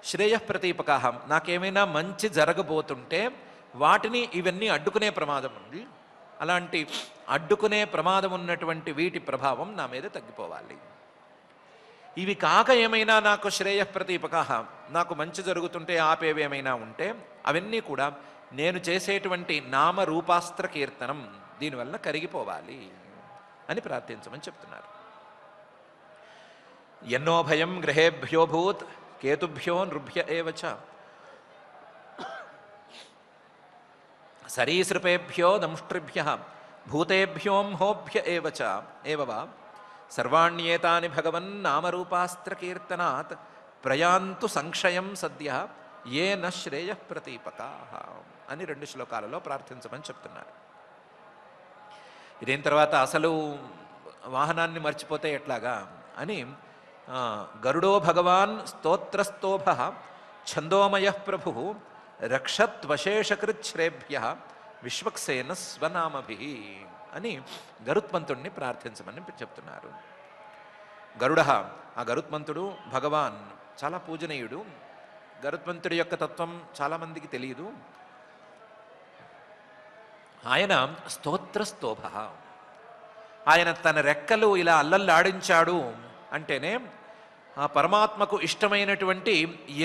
శ్రేయ ప్రతీపకా, నాకేమైనా మంచి జరగబోతుంటే వాటిని ఇవన్నీ అడ్డుకునే ప్రమాదం ఉంది, అలాంటి అడ్డుకునే ప్రమాదం ఉన్నటువంటి వీటి ప్రభావం నా మీద తగ్గిపోవాలి. ఇవి కాక ఏమైనా నాకు శ్రేయ ప్రతీపకా, నాకు మంచి జరుగుతుంటే ఆపేవి ఏమైనా ఉంటే అవన్నీ కూడా నేను చేసేటువంటి నామరూపాస్త్ర కీర్తనం దీనివల్ల కరిగిపోవాలి అని ప్రార్థించమని చెప్తున్నారు. ఎన్నో భయం గ్రహేభ్యోభూత్ కేతుభ్యో నృభ్య ఏవచ, సరీసృపేభ్యో దంష్ట్రిభ్య భూతేభ్యోంహోభ్య ఏవచ ఏవవా సర్వాణ్యేతాని భగవన్ నామరూపాస్త్ర కీర్తనాత్ ప్రయాంతు సంక్షయం సద్య ఏ న శ్రేయ ప్రతీపకా అని 2 శ్లోకాలలో ప్రార్థించమని చెప్తున్నారు. దీని తర్వాత అసలు వాహనాన్ని మర్చిపోతే ఎట్లాగా అని గరుడో భగవాన్ స్తోత్రస్తోభ ఛందోమయ ప్రభు రక్షత్వశేషకృచ్ఛ్రేభ్య విశ్వక్సేన స్వనామభి అని గరుత్మంతుడిని ప్రార్థించమని చెప్తున్నారు. గరుడ, ఆ గరుత్మంతుడు భగవాన్ చాలా పూజనీయుడు. గరుత్మంతుడి యొక్క తత్వం చాలామందికి తెలియదు. ఆయన స్తోత్రస్తోభ, ఆయన తన రెక్కలు ఇలా అల్లల్లాడించాడు అంటేనే ఆ పరమాత్మకు ఇష్టమైనటువంటి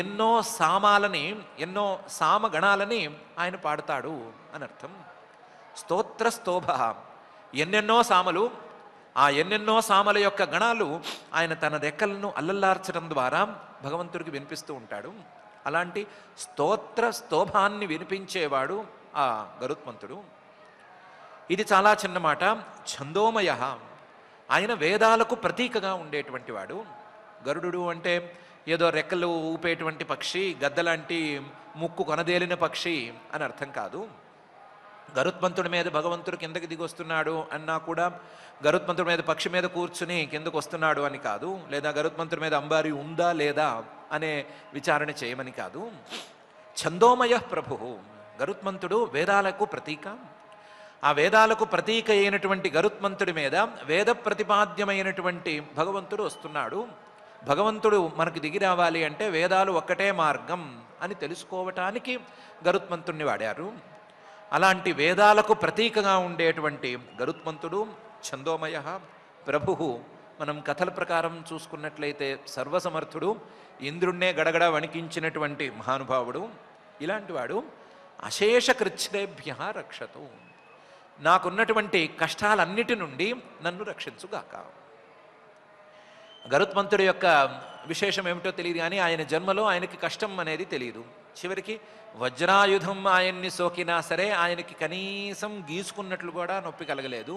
ఎన్నో సామాలని, ఎన్నో సామగణాలని ఆయన పాడతాడు అని అర్థం. స్తోత్రస్తోభ, ఎన్నెన్నో సామలు, ఆ ఎన్నెన్నో సామల యొక్క గణాలు ఆయన తన రెక్కలను అల్లల్లార్చడం ద్వారా భగవంతుడికి వినిపిస్తూ ఉంటాడు. అలాంటి స్తోత్ర స్తోభాన్ని వినిపించేవాడు ఆ గరుత్మంతుడు. ఇది చాలా చిన్న మాట. ఛందోమయ, ఆయన వేదాలకు ప్రతీకగా ఉండేటువంటి వాడు. గరుడు అంటే ఏదో రెక్కలు ఊపేటువంటి పక్షి, గద్దలాంటి ముక్కు కొనదేలిన పక్షి అని అర్థం కాదు. గరుత్మంతుడి మీద భగవంతుడు కిందకి దిగి వస్తున్నాడు అన్నా కూడా గరుత్మంతుడి మీద పక్షి మీద కూర్చుని కిందకు వస్తున్నాడు అని కాదు, లేదా గరుత్మంతుడి మీద అంబారి ఉందా లేదా అనే విచారణ చేయమని కాదు. ఛందోమయ ప్రభు, గరుత్మంతుడు వేదాలకు ప్రతీక. ఆ వేదాలకు ప్రతీక అయినటువంటి గరుత్మంతుడి మీద వేద ప్రతిపాద్యమైనటువంటి భగవంతుడు వస్తున్నాడు. భగవంతుడు మనకు దిగి రావాలి అంటే వేదాలు ఒక్కటే మార్గం అని తెలుసుకోవటానికి గరుత్మంతుణ్ణి వాడారు. అలాంటి వేదాలకు ప్రతీకగా ఉండేటువంటి గరుత్మంతుడు ఛందోమయ ప్రభు. మనం కథల ప్రకారం చూసుకున్నట్లయితే సర్వసమర్థుడు, ఇంద్రుణ్ణే గడగడ వణికించినటువంటి మహానుభావుడు. ఇలాంటి వాడు అశేష కృచ్ఛ్రేభ్య రక్షతు, నాకున్నటువంటి కష్టాలన్నిటి నుండి నన్ను రక్షించుగాక. గరుత్మంతుడి యొక్క విశేషం ఏమిటో తెలియదు, కానీ ఆయన జన్మలో ఆయనకి కష్టం అనేది తెలియదు. చివరికి వజ్రాయుధం ఆయన్ని సోకినా సరే ఆయనకి కనీసం గీసుకున్నట్లు కూడా నొప్పి కలగలేదు.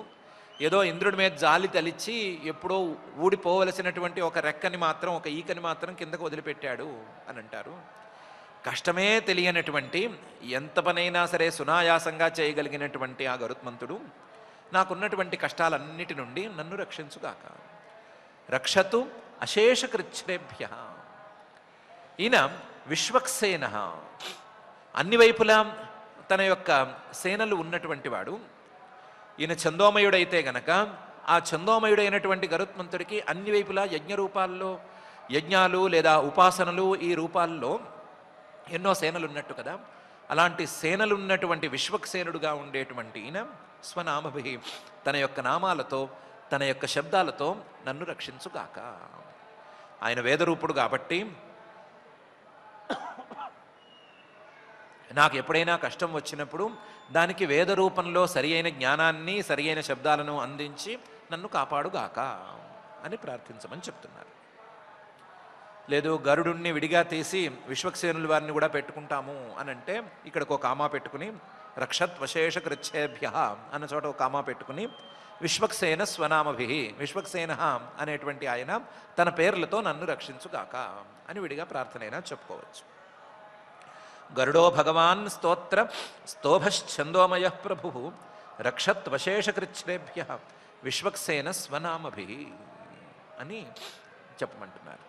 ఏదో ఇంద్రుడి మీద జాలి తలిచి ఎప్పుడో ఊడిపోవలసినటువంటి ఒక రెక్కని మాత్రం, ఒక ఈకని మాత్రం కిందకు వదిలిపెట్టాడు అని అంటారు. కష్టమే తెలియనటువంటి, ఎంత పనైనా సరే సునాయాసంగా చేయగలిగినటువంటి ఆ గరుత్మంతుడు నాకున్నటువంటి కష్టాలన్నిటి నుండి నన్ను రక్షించుగాక. రక్షతు అశేష కృచ్ఛ్రేభ్య. ఈయన విశ్వక్సేన, అన్ని వైపులా తన యొక్క సేనలు ఉన్నటువంటి వాడు. ఈయన ఛందోమయుడైతే గనక ఆ ఛందోమయుడైనటువంటి గరుత్మంతుడికి అన్ని వైపులా యజ్ఞ రూపాల్లో, యజ్ఞాలు లేదా ఉపాసనలు, ఈ రూపాల్లో ఎన్నో సేనలు ఉన్నట్టు కదా. అలాంటి సేనలు ఉన్నటువంటి విశ్వక్సేనుడుగా ఉండేటువంటి ఈయన స్వనామభి, తన యొక్క నామాలతో, తన యొక్క శబ్దాలతో నన్ను రక్షించుగాక. ఆయన వేదరూపుడు కాబట్టి నాకు ఎప్పుడైనా కష్టం వచ్చినప్పుడు దానికి వేద రూపంలో సరి అయిన జ్ఞానాన్ని, సరి అయిన శబ్దాలను అందించి నన్ను కాపాడుగాక అని ప్రార్థించమని చెప్తున్నారు. లేదు గరుడుణ్ణి విడిగా తీసి విశ్వక్సేనుల వారిని కూడా పెట్టుకుంటాము అని అంటే, ఇక్కడికి ఒక కామా పెట్టుకుని రక్షత్వశేష కృచ్ఛేభ్య అన్న చోట ఒక కామా పెట్టుకుని విశ్వక్సేన స్వనామభి, విశ్వక్సేన అనేటువంటి ఆయన తన పేర్లతో నన్ను రక్షించుగాక అని విడిగా ప్రార్థనైనా చెప్పుకోవచ్చు. గరుడో భగవాన్ స్తోత్ర స్తోభశ్చందోమయ ప్రభు రక్షత్వశేషకృచ్ఛ్రేభ్య విశ్వక్సేన స్వనామభి అని చెప్పమంటున్నారు.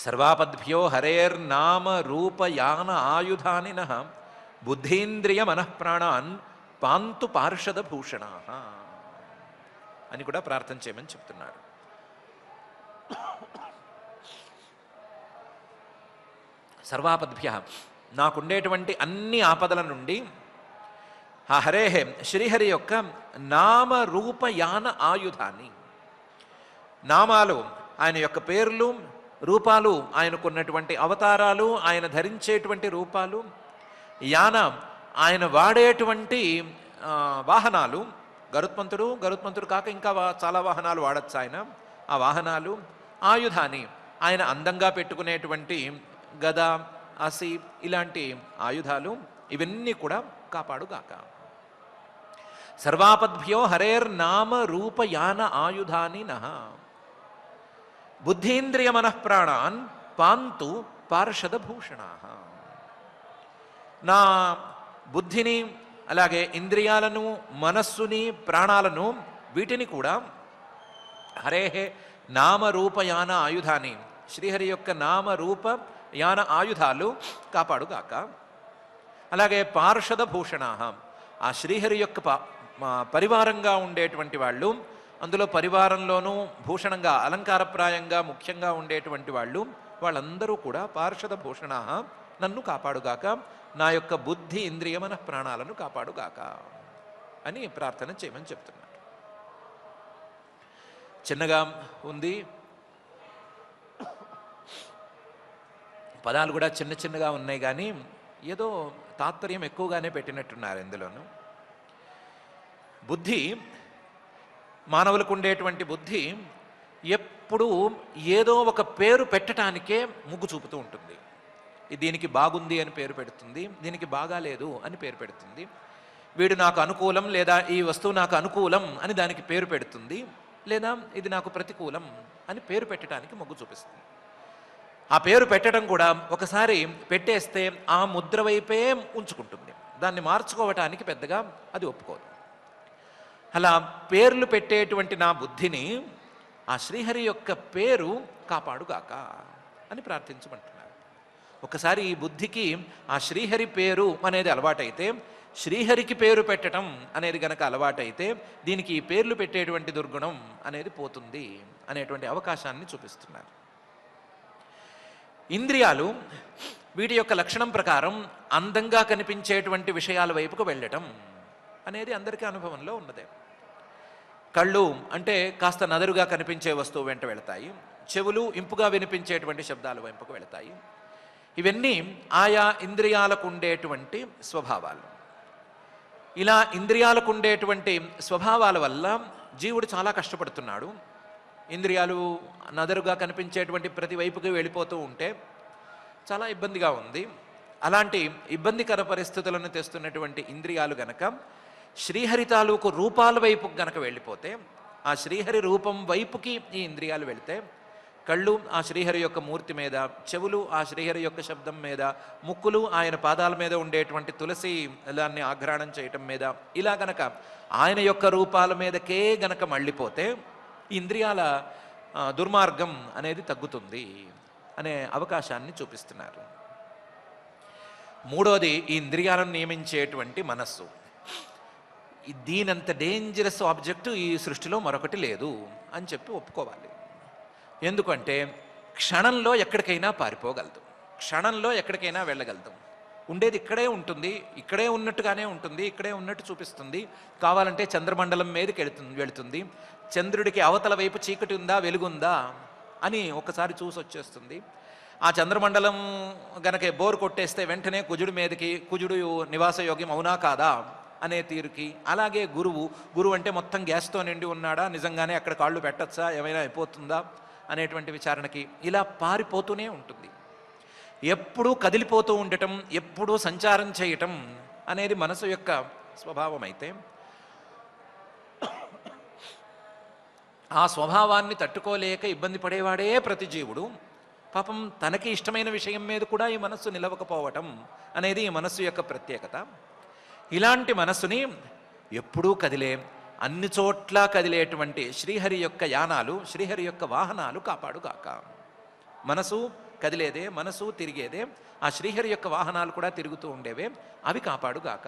సర్వాపద్భ్యో హరేర్నామ రూపయాన ఆయుధానిన బుద్ధీంద్రియ మనఃప్రాణాన్ పాంతు పార్షద భూషణ అని కూడా ప్రార్థన చేయమని చెప్తున్నారు. సర్వాపద్భ్య, నాకుండేటువంటి అన్ని ఆపదల నుండి ఆ హరేహే శ్రీహరి యొక్క నామ రూపయాన ఆయుధాన్ని, నామాలు ఆయన యొక్క పేర్లు, రూపాలు ఆయనకున్నటువంటి అవతారాలు, ఆయన ధరించేటువంటి రూపాలు, యాన ఆయన వాడేటువంటి వాహనాలు, గరుత్మంతుడు కాక ఇంకా చాలా వాహనాలు వాడచ్చు ఆయన, ఆ వాహనాలు, ఆయుధాన్ని ఆయన అందంగా పెట్టుకునేటువంటి గద, అసి ఇలాంటి ఆయుధాలు, ఇవన్నీ కూడా కాపాడుగాక. సర్వాపద్భ్యో హరేర్నామ రూపయాన ఆయుధాని నః బుద్ధీంద్రియ మనఃప్రాణాన్ పాంతు పార్షద భూషణా. నా బుద్ధిని, అలాగే ఇంద్రియాలను, మనస్సుని, ప్రాణాలను, వీటిని కూడా హరేహే నామరూపయాన ఆయుధాన్ని, శ్రీహరి యొక్క నామరూప యాన ఆయుధాలు కాపాడుగాక. అలాగే పార్షద భూషణ, ఆ శ్రీహరి యొక్క పరివారంగా ఉండేటువంటి వాళ్ళు, అందులో పరివారంలోనూ భూషణంగా అలంకారప్రాయంగా ముఖ్యంగా ఉండేటువంటి వాళ్ళు, వాళ్ళందరూ కూడా పార్షద భూషణ నన్ను కాపాడుగాక, నా యొక్క బుద్ధి ఇంద్రియ మన ప్రాణాలను కాపాడుగాక అని ప్రార్థన చేయమని చెప్తున్నారు. చిన్నగా ఉంది, పదాలు కూడా చిన్న చిన్నగా ఉన్నాయి, కానీ ఏదో తాత్పర్యం ఎక్కువగానే పెట్టినట్టున్నారు ఇందులోనూ. బుద్ధి, మానవులకు ఉండేటువంటి బుద్ధి ఎప్పుడూ ఏదో ఒక పేరు పెట్టడానికే ముగ్గు చూపుతూ ఉంటుంది. దీనికి బాగుంది అని పేరు పెడుతుంది, దీనికి బాగాలేదు అని పేరు పెడుతుంది. వీడు నాకు అనుకూలం లేదా ఈ వస్తువు నాకు అనుకూలం అని దానికి పేరు పెడుతుంది, లేదా ఇది నాకు ప్రతికూలం అని పేరు పెట్టడానికి మొగ్గు చూపిస్తుంది. ఆ పేరు పెట్టడం కూడా ఒకసారి పెట్టేస్తే ఆ ముద్ర వైపే ఉంచుకుంటుంది, దాన్ని మార్చుకోవటానికి పెద్దగా అది ఒప్పుకోదు. అలా పేర్లు పెట్టేటువంటి నా బుద్ధిని ఆ శ్రీహరి యొక్క పేరు కాపాడుగాక అని ప్రార్థించమంటున్నారు. ఒకసారి ఈ బుద్ధికి ఆ శ్రీహరి పేరు అనేది అలవాటైతే, శ్రీహరికి పేరు పెట్టడం అనేది గనక అలవాటైతే, దీనికి ఈ పేర్లు పెట్టేటువంటి దుర్గుణం అనేది పోతుంది అనేటువంటి అవకాశాన్ని చూపిస్తున్నారు. ఇంద్రియాలు వీటి యొక్క లక్షణం ప్రకారం అందంగా కనిపించేటువంటి విషయాల వైపుకు వెళ్ళటం అనేది అందరికీ అనుభవంలో ఉన్నదే. కళ్ళు అంటే కాస్త నదురుగా కనిపించే వస్తువు వెంట వెళతాయి, చెవులు ఇంపుగా వినిపించేటువంటి శబ్దాల వైపుకు వెళతాయి. ఇవన్నీ ఆయా ఇంద్రియాలకు ఉండేటువంటి స్వభావాలు. ఇలా ఇంద్రియాలకు ఉండేటువంటి స్వభావాల వల్ల జీవుడు చాలా కష్టపడుతున్నాడు. ఇంద్రియాలు నదరుగా కనిపించేటువంటి ప్రతి వైపుకి వెళ్ళిపోతూ ఉంటే చాలా ఇబ్బందిగా ఉంది. అలాంటి ఇబ్బందికర పరిస్థితులను తెస్తున్నటువంటి ఇంద్రియాలు గనక శ్రీహరి తాలూకు రూపాల వైపు గనక వెళ్ళిపోతే, ఆ శ్రీహరి రూపం వైపుకి ఈ ఇంద్రియాలు వెళితే, కళ్ళు ఆ శ్రీహరి యొక్క మూర్తి మీద, చెవులు ఆ శ్రీహరి యొక్క శబ్దం మీద, ముక్కులు ఆయన పాదాల మీద ఉండేటువంటి తులసి దాన్ని ఆఘ్రాణం చేయటం మీద, ఇలా గనక ఆయన యొక్క రూపాల మీదకే గనక మళ్ళీపోతే ఇంద్రియాల దుర్మార్గం అనేది తగ్గుతుంది అనే అవకాశాన్ని చూపిస్తున్నారు. మూడోది, ఈ ఇంద్రియాలను నియమించేటువంటి మనస్సు. దీనంత డేంజరస్ ఆబ్జెక్టు ఈ సృష్టిలో మరొకటి లేదు అని చెప్పి ఒప్పుకోవాలి. ఎందుకంటే క్షణంలో ఎక్కడికైనా పారిపోగలదు, క్షణంలో ఎక్కడికైనా వెళ్ళగలదు. ఉండేది ఇక్కడే ఉంటుంది, ఇక్కడే ఉన్నట్టుగానే ఉంటుంది, ఇక్కడే ఉన్నట్టు చూపిస్తుంది. కావాలంటే చంద్రమండలం మీదకి వెళుతుంది. చంద్రుడికి అవతల వైపు చీకటి ఉందా వెలుగుందా అని ఒకసారి చూసి వచ్చేస్తుంది. ఆ చంద్రమండలం గనక బోర్ కొట్టేస్తే వెంటనే కుజుడి మీదకి, కుజుడు నివాసయోగ్యం అవునా కాదా అనే తీరుకి. అలాగే గురువు అంటే మొత్తం గ్యాస్తో నిండి ఉన్నాడా, నిజంగానే అక్కడ కాళ్ళు పెట్టచ్చా, ఏమైనా అయిపోతుందా అనేటువంటి విచారణకి ఇలా పారిపోతూనే ఉంటుంది. ఎప్పుడూ కదిలిపోతూ ఉండటం, ఎప్పుడూ సంచారం చేయటం అనేది మనసు యొక్క స్వభావం అయితే, ఆ స్వభావాన్ని తట్టుకోలేక ఇబ్బంది పడేవాడే ప్రతి జీవుడు. పాపం తనకి ఇష్టమైన విషయం మీద కూడా ఈ మనస్సు నిలవకపోవటం అనేది ఈ మనస్సు యొక్క ప్రత్యేకత. ఇలాంటి మనస్సుని ఎప్పుడూ కదిలే, అన్ని చోట్ల కదిలేటువంటి శ్రీహరి యొక్క యానాలు, శ్రీహరి యొక్క వాహనాలు కాపాడుగాక. మనసు కదిలేదే, మనసు తిరిగేదే, ఆ శ్రీహరి యొక్క వాహనాలు కూడా తిరుగుతూ ఉండేవే, అవి కాపాడుగాక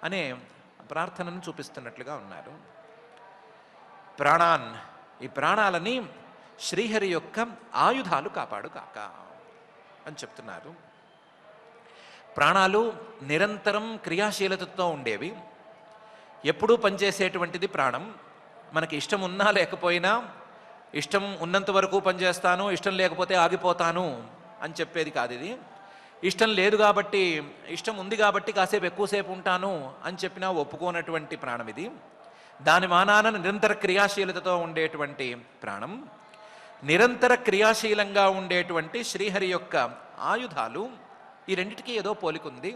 అనే ప్రార్థనను చూపిస్తున్నట్లుగా ఉన్నారు. ప్రాణాన్, ఈ ప్రాణాలని శ్రీహరి యొక్క ఆయుధాలు కాపాడుగాక అని చెప్తున్నారు. ప్రాణాలు నిరంతరం క్రియాశీలతతో ఉండేవి, ఎప్పుడూ పనిచేసేటువంటిది ప్రాణం. మనకి ఇష్టం ఉన్నా లేకపోయినా, ఇష్టం ఉన్నంత వరకు పనిచేస్తాను, ఇష్టం లేకపోతే ఆగిపోతాను అని చెప్పేది కాదు ఇది. ఇష్టం లేదు కాబట్టి, ఇష్టం ఉంది కాబట్టి కాసేపు ఎక్కువసేపు ఉంటాను అని చెప్పినా ఒప్పుకోనటువంటి ప్రాణం ఇది. దాని మానాన నిరంతర క్రియాశీలతతో ఉండేటువంటి ప్రాణం, నిరంతర క్రియాశీలంగా ఉండేటువంటి శ్రీహరి యొక్క ఆయుధాలు, ఈ రెండిటికీ ఏదో పోలికుంది.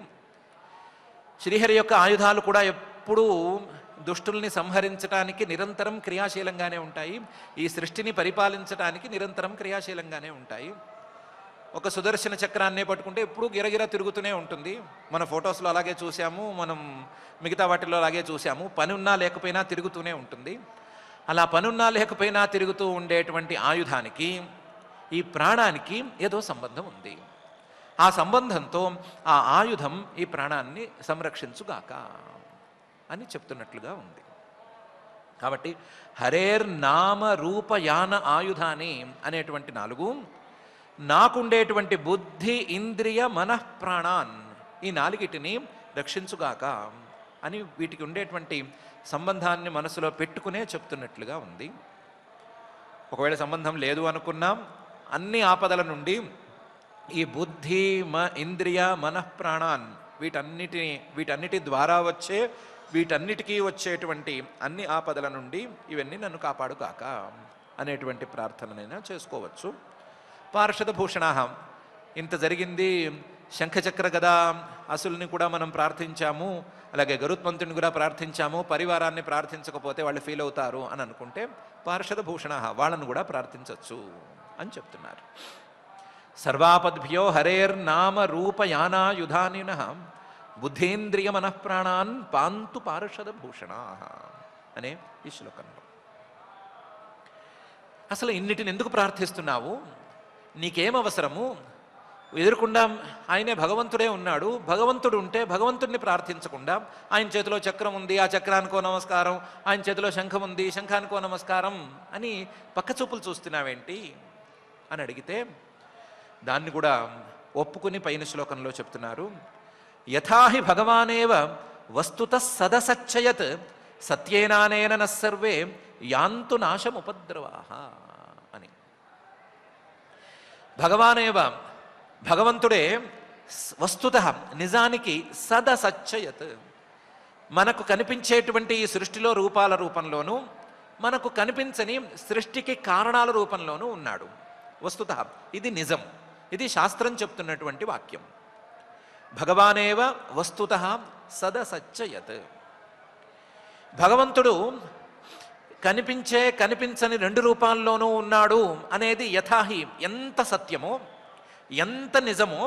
శ్రీహరి యొక్క ఆయుధాలు కూడా ఎప్పుడూ దుష్టుల్ని సంహరించడానికి నిరంతరం క్రియాశీలంగానే ఉంటాయి, ఈ సృష్టిని పరిపాలించడానికి నిరంతరం క్రియాశీలంగానే ఉంటాయి. ఒక సుదర్శన చక్రాన్నే పట్టుకుంటే ఎప్పుడూ గిరగిర తిరుగుతూనే ఉంటుంది. మన ఫొటోస్లో అలాగే చూసాము, మనం మిగతా వాటిల్లో అలాగే చూసాము. పని ఉన్నా లేకపోయినా తిరుగుతూనే ఉంటుంది. అలా పనున్నా లేకపోయినా తిరుగుతూ ఉండేటువంటి ఆయుధానికి, ఈ ప్రాణానికి ఏదో సంబంధం ఉంది. ఆ సంబంధంతో ఆ ఆయుధం ఈ ప్రాణాన్ని సంరక్షించుగాక అని చెప్తున్నట్లుగా ఉంది. కాబట్టి హరేర్ నామ రూప యాన ఆయుధాని అనేటువంటి 4, నాకుండేటువంటి బుద్ధి ఇంద్రియ మనఃప్రాణాన్, ఈ 4టిని రక్షించుగాక అని వీటికి ఉండేటువంటి సంబంధాన్ని మనసులో పెట్టుకునే చెప్తున్నట్లుగా ఉంది. ఒకవేళ సంబంధం లేదు అనుకున్నాం, అన్ని ఆపదల నుండి ఈ బుద్ధి ఇంద్రియ మనఃప్రాణాన్ వీటన్నిటి ద్వారా వీటన్నిటికీ వచ్చేటువంటి అన్ని ఆపదల నుండి ఇవన్నీ నన్ను కాపాడుగాక అనేటువంటి ప్రార్థననైనా చేసుకోవచ్చు. పార్షద భూషణ, ఇంత జరిగింది, శంఖచక్ర గదా అసుల్ని కూడా మనం ప్రార్థించాము, అలాగే గరుత్మంతుని కూడా ప్రార్థించాము, పరివారాన్ని ప్రార్థించకపోతే వాళ్ళు ఫీల్ అవుతారు అని అనుకుంటే పార్షద భూషణ, వాళ్ళను కూడా ప్రార్థించవచ్చు అని చెప్తున్నారు. సర్వాపద్భ్యో హరేర్నామ రూప యానాయుధానిన బుద్ధేంద్రియ మనఃప్రాణాన్ పాంతు పార్షద భూషణ అనే ఈ శ్లోకంలో. అసలు ఇన్నిటిని ఎందుకు ప్రార్థిస్తున్నావు, నీకేం అవసరము, ఎదురుకుండా ఆయనే భగవంతుడే ఉన్నాడు, భగవంతుడు ఉంటే భగవంతుడిని ప్రార్థించకుండా ఆయన చేతిలో చక్రం ఉంది, ఆ చక్రానికో నమస్కారం, ఆయన చేతిలో శంఖం ఉంది, శంఖానికో నమస్కారం అని పక్కచూపులు చూస్తున్నావేంటి అని అడిగితే, దాన్ని కూడా ఒప్పుకుని పైన శ్లోకంలో చెప్తున్నారు. యథాహి భగవానేవ వస్తుత సదసచ్చయత్ సత్యేనానేన నస్సర్వే యాంతు నాశముపద్రవాః అని. భగవానేవ భగవంతుడే వస్తుతః నిజానికి సదసచ్చయత్ మనకు కనిపించేటువంటి ఈ సృష్టిలో రూపాల రూపంలోనూ మనకు కనిపించని సృష్టికి కారణాల రూపంలోనూ ఉన్నాడు. వస్తుతః ఇది నిజం, ఇది శాస్త్రం చెప్తున్నటువంటి వాక్యం. భగవానేవ వస్తుతః సదసచ్చయత్. భగవంతుడు కనిపించే కనిపించని రెండు రూపాల్లోనూ ఉన్నాడు అనేది యథాహి ఎంత సత్యమో ఎంత నిజమో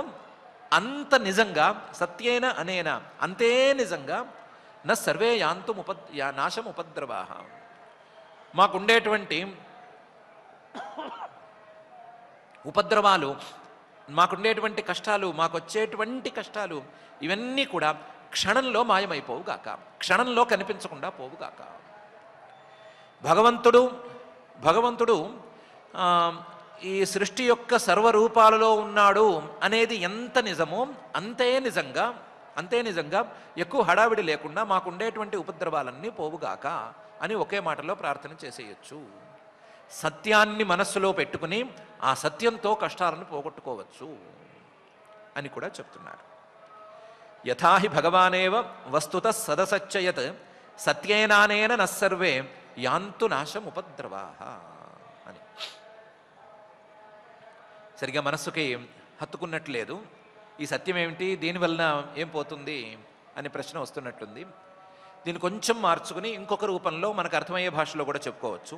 అంత నిజంగా సత్యేన అనేన అంతే నిజంగా న సర్వే యాంతు నాశముపద్రవాః. మాకుండేటువంటి ఉపద్రవాలు, మాకుండేటువంటి కష్టాలు, మాకొచ్చేటువంటి కష్టాలు ఇవన్నీ కూడా క్షణంలో మాయమైపోవుగాక, క్షణంలో కనిపించకుండా పోవుగాక. భగవంతుడు ఈ సృష్టి యొక్క సర్వరూపాలలో ఉన్నాడు అనేది ఎంత నిజమో అంతే నిజంగా ఎక్కువ హడావిడి లేకుండా మాకుండేటువంటి ఉపద్రవాలన్నీ పోవుగాక అని ఒకే మాటలో ప్రార్థన చేసేయచ్చు. సత్యాన్ని మనస్సులో పెట్టుకుని ఆ సత్యంతో కష్టాలను పోగొట్టుకోవచ్చు అని కూడా చెప్తున్నారు. యథాహి భగవానేవ వస్తుత సదసచ్చయత్ సత్యేనానేన నస్సర్వే యాంతు నాశముపద్రవాః అని. సరిగా మనస్సుకి హత్తుకున్నట్లేదు. ఈ సత్యం ఏమిటి, దీనివలన ఏం పోతుంది అనే ప్రశ్న వస్తున్నట్లుంది. దీన్ని కొంచెం మార్చుకుని ఇంకొక రూపంలో మనకు అర్థమయ్యే భాషలో కూడా చెప్పుకోవచ్చు.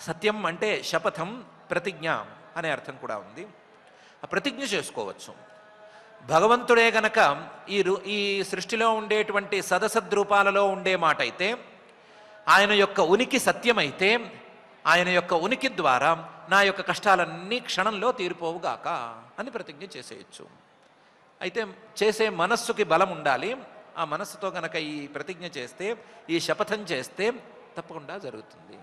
సత్యం అంటే శపథం, ప్రతిజ్ఞ అనే అర్థం కూడా ఉంది. ఆ ప్రతిజ్ఞ చేసుకోవచ్చు. భగవంతుడే గనక ఈ సృష్టిలో ఉండేటువంటి సదసద్రూపాలలో ఉండే మాట అయితే, ఆయన యొక్క ఉనికి సత్యమైతే, ఆయన యొక్క ఉనికి ద్వారా నా యొక్క కష్టాలన్నీ క్షణంలో తీరిపోవుగాక అని ప్రతిజ్ఞ చేసేయచ్చు. అయితే చేసే మనస్సుకి బలం ఉండాలి. ఆ మనస్సుతో గనక ఈ ప్రతిజ్ఞ చేస్తే, ఈ శపథం చేస్తే తప్పకుండా జరుగుతుంది.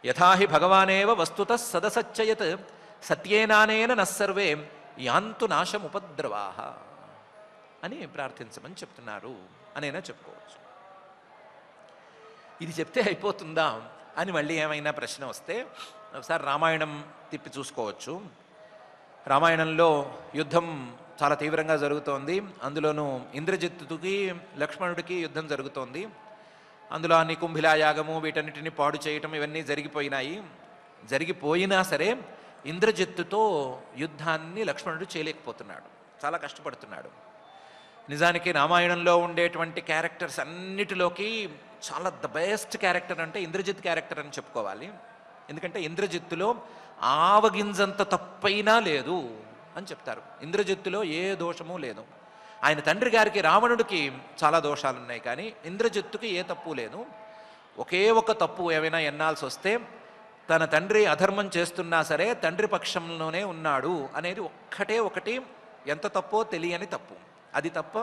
యథాహి భగవానేవ వస్తుత సదసచ్చయత్ సత్యేనానేన నస్సర్వే యాంతు నాశముపద్రవాః అని ప్రార్థించమని చెప్తున్నారు అనేనా చెప్పుకోవచ్చు. ఇది చెప్తే అయిపోతుందా అని మళ్ళీ ఏమైనా ప్రశ్న వస్తే ఒకసారి రామాయణం తిప్పి చూసుకోవచ్చు. రామాయణంలో యుద్ధం చాలా తీవ్రంగా జరుగుతోంది. అందులోనూ ఇంద్రజిత్తుకి లక్ష్మణుడికి యుద్ధం జరుగుతోంది. అందులో అన్ని కుంభిలా యాగము వీటన్నిటిని పాడు చేయటం ఇవన్నీ జరిగిపోయినా సరే ఇంద్రజిత్తుతో యుద్ధాన్ని లక్ష్మణుడు చేయలేకపోతున్నాడు, చాలా కష్టపడుతున్నాడు. నిజానికి రామాయణంలో ఉండేటువంటి క్యారెక్టర్స్ అన్నిటిలోకి చాలా ద బెస్ట్ క్యారెక్టర్ అంటే ఇంద్రజిత్ క్యారెక్టర్ అని చెప్పుకోవాలి. ఎందుకంటే ఇంద్రజిత్తులో ఆవగింజంత తప్పైనా లేదు అని చెప్తారు. ఇంద్రజిత్తులో ఏ దోషము లేదు. ఆయన తండ్రి గారికి రావణుడికి చాలా దోషాలు ఉన్నాయి, కానీ ఇంద్రజిత్తుకి ఏ తప్పు లేదు. ఒకే ఒక తప్పు ఏమైనా ఎన్నాల్సి వస్తే తన తండ్రి అధర్మం చేస్తున్నా సరే తండ్రి పక్షంలోనే ఉన్నాడు అనేది ఒక్కటే ఒకటి, ఎంత తప్పో తెలియని తప్పు. అది తప్ప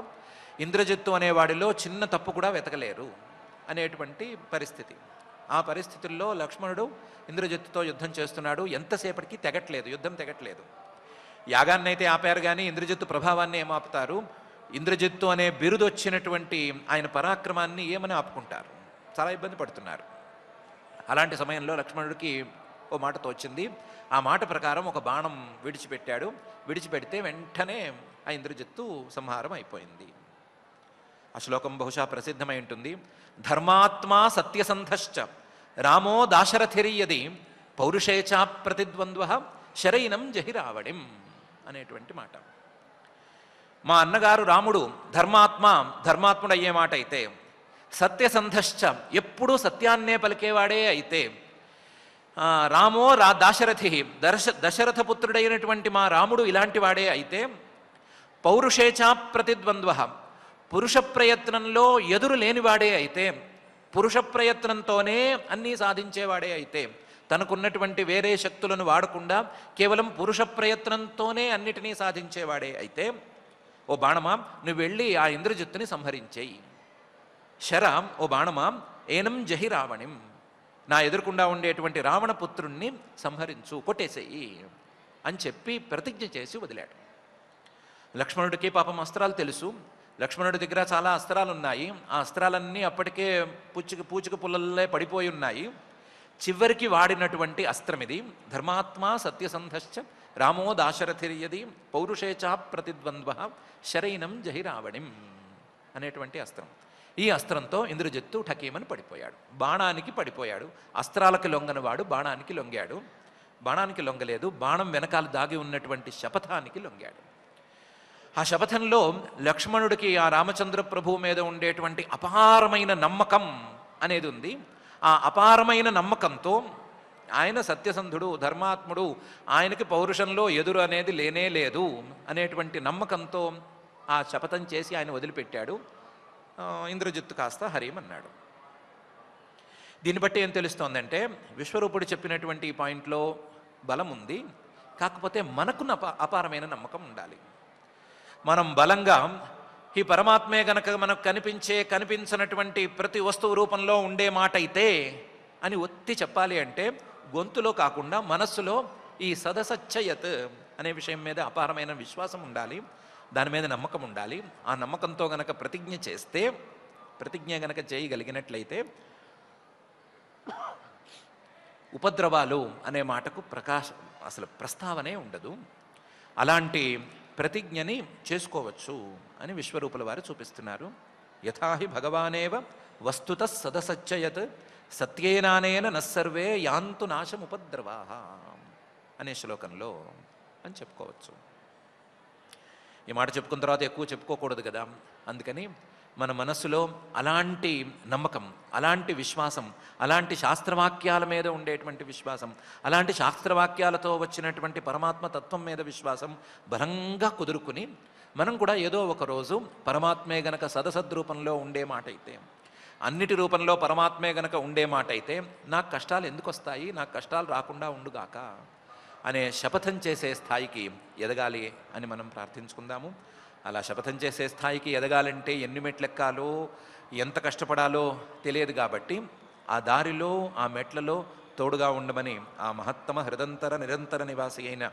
ఇంద్రజిత్తు అనేవాడిలో చిన్న తప్పు కూడా వెతకలేరు అనేటువంటి పరిస్థితి. ఆ పరిస్థితుల్లో లక్ష్మణుడు ఇంద్రజిత్తుతో యుద్ధం చేస్తున్నాడు. ఎంతసేపటికి యుద్ధం తెగట్లేదు. యాగాన్ని అయితే ఆపారు, కానీ ఇంద్రజిత్తు ప్రభావాన్ని ఏమాపుతారు? ఇంద్రజిత్తు అనే బిరుదు వచ్చినటువంటి ఆయన పరాక్రమాన్ని ఏమని ఆపుకుంటారు? చాలా ఇబ్బంది పడుతున్నారు. అలాంటి సమయంలో లక్ష్మణుడికి ఓ మాట తోచింది. ఆ మాట ప్రకారం ఒక బాణం విడిచిపెట్టాడు. విడిచిపెడితే వెంటనే ఆ ఇంద్రజిత్తు సంహారం అయిపోయింది. ఆ శ్లోకం బహుశా ప్రసిద్ధమై ఉంటుంది. ధర్మాత్మా సత్యసంధశ్చ రామో దాశరథిరియది పౌరుషేచా ప్రతిద్వంద్వ శరైనం జహిరావడిం అనేటువంటి మాట. మా అన్నగారు రాముడు ధర్మాత్ముడు అయ్యే మాట అయితే, సత్యసంధశ్చ ఎప్పుడూ సత్యాన్నే పలికేవాడే అయితే, రామో దాశరథి దశరథ పుత్రుడైనటువంటి మా రాముడు ఇలాంటి వాడే అయితే, పౌరుషేచా ప్రతిద్వంద్వ పురుష ప్రయత్నంలో ఎదురు లేనివాడే అయితే, పురుష ప్రయత్నంతోనే అన్నీ సాధించేవాడే అయితే, తనకున్నటువంటి వేరే శక్తులను వాడకుండా కేవలం పురుష ప్రయత్నంతోనే అన్నిటినీ సాధించేవాడే అయితే, ఓ బాణమా నువ్వు వెళ్ళి ఆ ఇంద్రజిత్తుని సంహరించేయి. శరాం ఓ బాణమా ఏనం జహి రావణిం, నా ఎదురుకుండా ఉండేటువంటి రావణ పుత్రుణ్ణి సంహరించు, కొట్టేసేయి అని చెప్పి ప్రతిజ్ఞ చేసి వదిలాడు. లక్ష్మణుడికి పాపం అస్త్రాలు తెలుసు. లక్ష్మణుడి దగ్గర చాలా అస్త్రాలు ఉన్నాయి. ఆ అస్త్రాలన్నీ అప్పటికే పూచిక పుల్లల్లే పడిపోయి ఉన్నాయి. చివరికి వాడినటువంటి అస్త్రం ఇది. ధర్మాత్మా సత్యసంధశ్చ రామో దాశరథిర్యది పౌరుషేచా ప్రతిద్వంద్వ శరైనం జహిరావణిం అనేటువంటి అస్త్రం. ఈ అస్త్రంతో ఇంద్రజిత్తు ఠకీమని పడిపోయాడు. బాణానికి పడిపోయాడు. అస్త్రాలకు లొంగనవాడు బాణానికి లొంగాడు. బాణానికి లొంగలేదు, బాణం వెనకాల దాగి ఉన్నటువంటి శపథానికి లొంగాడు. ఆ శపథంలో లక్ష్మణుడికి ఆ రామచంద్ర ప్రభువు మీద ఉండేటువంటి అపారమైన నమ్మకం అనేది ఉంది. ఆ అపారమైన నమ్మకంతో ఆయన సత్యసంధుడు, ధర్మాత్ముడు, ఆయనకి పౌరుషంలో ఎదురు అనేది లేనే లేదు అనేటువంటి నమ్మకంతో ఆ శపథం చేసి ఆయన వదిలిపెట్టాడు. ఇంద్రజిత్తు కాస్త హరిమన్నాడు. దీన్ని బట్టి ఏం తెలుస్తోందంటే విశ్వరూపుడు చెప్పినటువంటి ఈ పాయింట్లో బలం ఉంది. కాకపోతే మనకు అపారమైన నమ్మకం ఉండాలి. మనం బలంగా ఈ పరమాత్మే గనక మనకు కనిపించినటువంటి ప్రతి వస్తువు రూపంలో ఉండే మాట అయితే అని ఒత్తి చెప్పాలి అంటే గొంతులో కాకుండా మనస్సులో ఈ సదసచ్చయత్ అనే విషయం మీద అపారమైన విశ్వాసం ఉండాలి. దాని మీద నమ్మకం ఉండాలి. ఆ నమ్మకంతో గనక ప్రతిజ్ఞ గనక చేయగలిగినట్లయితే ఉపద్రవాలు అనే మాటకు అసలు ప్రస్తావనే ఉండదు. అలాంటి ప్రతిజ్ఞని చేసుకోవచ్చు అని విశ్వరూపుల వారు చూపిస్తున్నారు. యథాహి భగవానేవ వస్తుత సదసచ్చయత్ సత్యేనానేన నస్సర్వే యాంతు నాశముపద్రవా అనే శ్లోకంలో అని చెప్పుకోవచ్చు. ఈ మాట చెప్పుకున్న తర్వాత ఎక్కువ చెప్పుకోకూడదు కదా. అందుకని మన మనస్సులో అలాంటి నమ్మకం, అలాంటి విశ్వాసం, అలాంటి శాస్త్రవాక్యాల మీద ఉండేటువంటి విశ్వాసం, అలాంటి శాస్త్రవాక్యాలతో వచ్చినటువంటి పరమాత్మ తత్వం మీద విశ్వాసం బలంగా కుదురుకుని మనం కూడా ఏదో ఒక రోజు పరమాత్మే గనక సదసద్రూపంలో ఉండే మాట అయితే, అన్నిటి రూపంలో పరమాత్మే గనక ఉండే మాట అయితే నాకు కష్టాలు ఎందుకు వస్తాయి, నాకు కష్టాలు రాకుండా ఉండుగాక అనే శపథం చేసే స్థాయికి ఎదగాలి అని మనం ప్రార్థించుకుందాము. అలా శపథం చేసే స్థాయికి ఎదగాలంటే ఎన్ని మెట్లెక్కాలో, ఎంత కష్టపడాలో తెలియదు. కాబట్టి ఆ దారిలో, ఆ మెట్లలో తోడుగా ఉండమని ఆ మహత్తమ హృదంతర నిరంతర నివాసి అయిన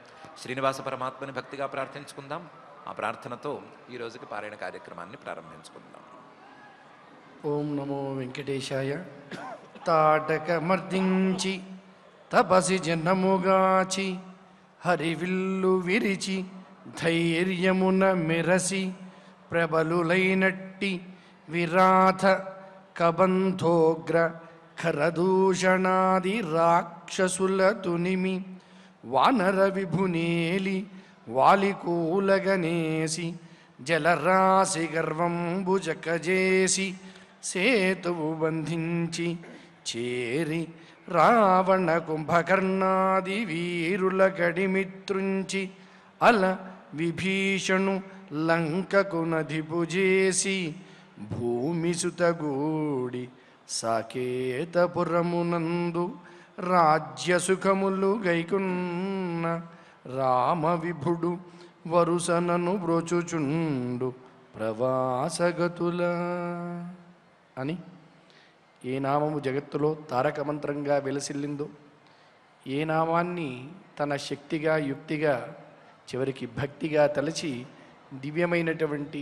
శ్రీనివాస పరమాత్మని భక్తిగా ప్రార్థించుకుందాం. ఆ ప్రార్థనతో ఈ రోజుకి పారాయణ కార్యక్రమాన్ని ప్రారంభించుకుందాం. ఓం నమో వెంకటేశాయ. తాటకమర్దించి తపసి జనముగాచి హరివిల్లు విరిచి ధైర్యమున మెరసి ప్రబలులైనట్టి విరాధ కబంధోగ్ర ఖరదూషణాది రాక్షసుల తునిమి వానర విభునేలి వాలికూలగనేసి జలరాశి గర్వంబు జకజేసి సేతువు బంధించి చేరి రావణ కుంభకర్ణాది వీరుల గడిమిత్రుంచి అల విభీషణు లంకకు నధిపుజేసి భూమిసుతగూడి సాకేతపురమునందు రాజ్యసుఖములు గైకున్న రామ విభుడు వరుసనను బ్రోచుచుండు ప్రవాసగతుల అని ఏ నామము జగత్తులో తారక మంత్రంగా వెలసిల్లిందో, ఏ నామాన్ని తన శక్తిగా యుక్తిగా చివరికి భక్తిగా తలచి దివ్యమైనటువంటి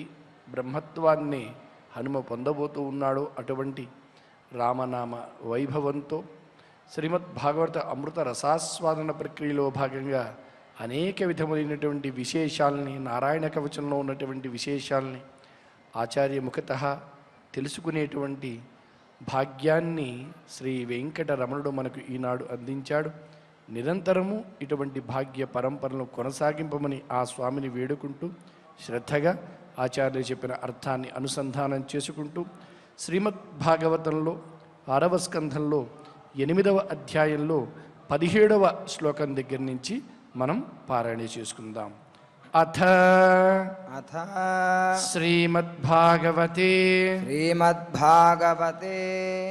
బ్రహ్మత్వాన్ని హనుమ పొందబోతూ ఉన్నాడో అటువంటి రామనామ వైభవంతో శ్రీమద్భాగవత అమృత రసాస్వాదన ప్రక్రియలో భాగంగా అనేక విధములైనటువంటి విశేషాలని, నారాయణ కవచంలో ఉన్నటువంటి విశేషాలని ఆచార్య ముఖతః తెలుసుకునేటువంటి భాగ్యాన్ని శ్రీ వెంకటరమణుడు మనకు ఈనాడు అందించాడు. నిరంతరము ఇటువంటి భాగ్య పరంపరను కొనసాగింపమని ఆ స్వామిని వేడుకుంటూ శ్రద్ధగా ఆచార్యులు చెప్పిన అర్థాన్ని అనుసంధానం చేసుకుంటూ శ్రీమద్భాగవతంలో 6వ స్కంధంలో 8వ అధ్యాయంలో 17వ శ్లోకం దగ్గర నుంచి మనం పారాయణ చేసుకుందాం. అథ అథ శ్రీమద్భాగవతే శ్రీమద్భాగవతే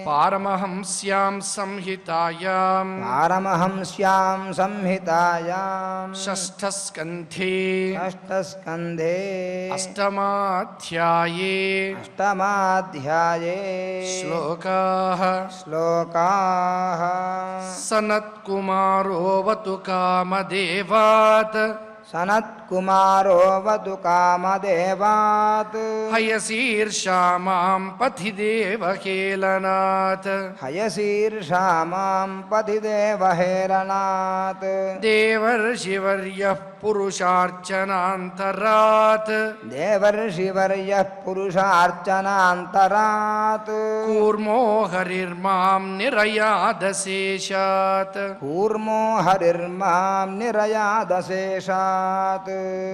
పారమహంస్యాం సంహితాయాం పారమహంస్యాం సంహితాయాం షష్ఠస్కంధే షష్ఠస్కంధే అష్టమాధ్యాయే అష్టమాధ్యాయే శ్లోకాః శ్లోకాః సనత్కుమారోవతు కామదేవాత్ సనత్కుమారోవతు కామదేవాత్ హయశీర్షా మాం పథి దేవహేళనాత్ హయశీర్షా మాం పథి దేవహేళనాత్ దేవర్షివర్యః పురుషార్చనాంతరాత్ దేవర్షివర్యః పురుషార్చనాంతరాత్ కూర్మో హరిర్మాం నిరయాదశేషాత్ కూర్మో హరిర్మాం నిరయాదశేషాత్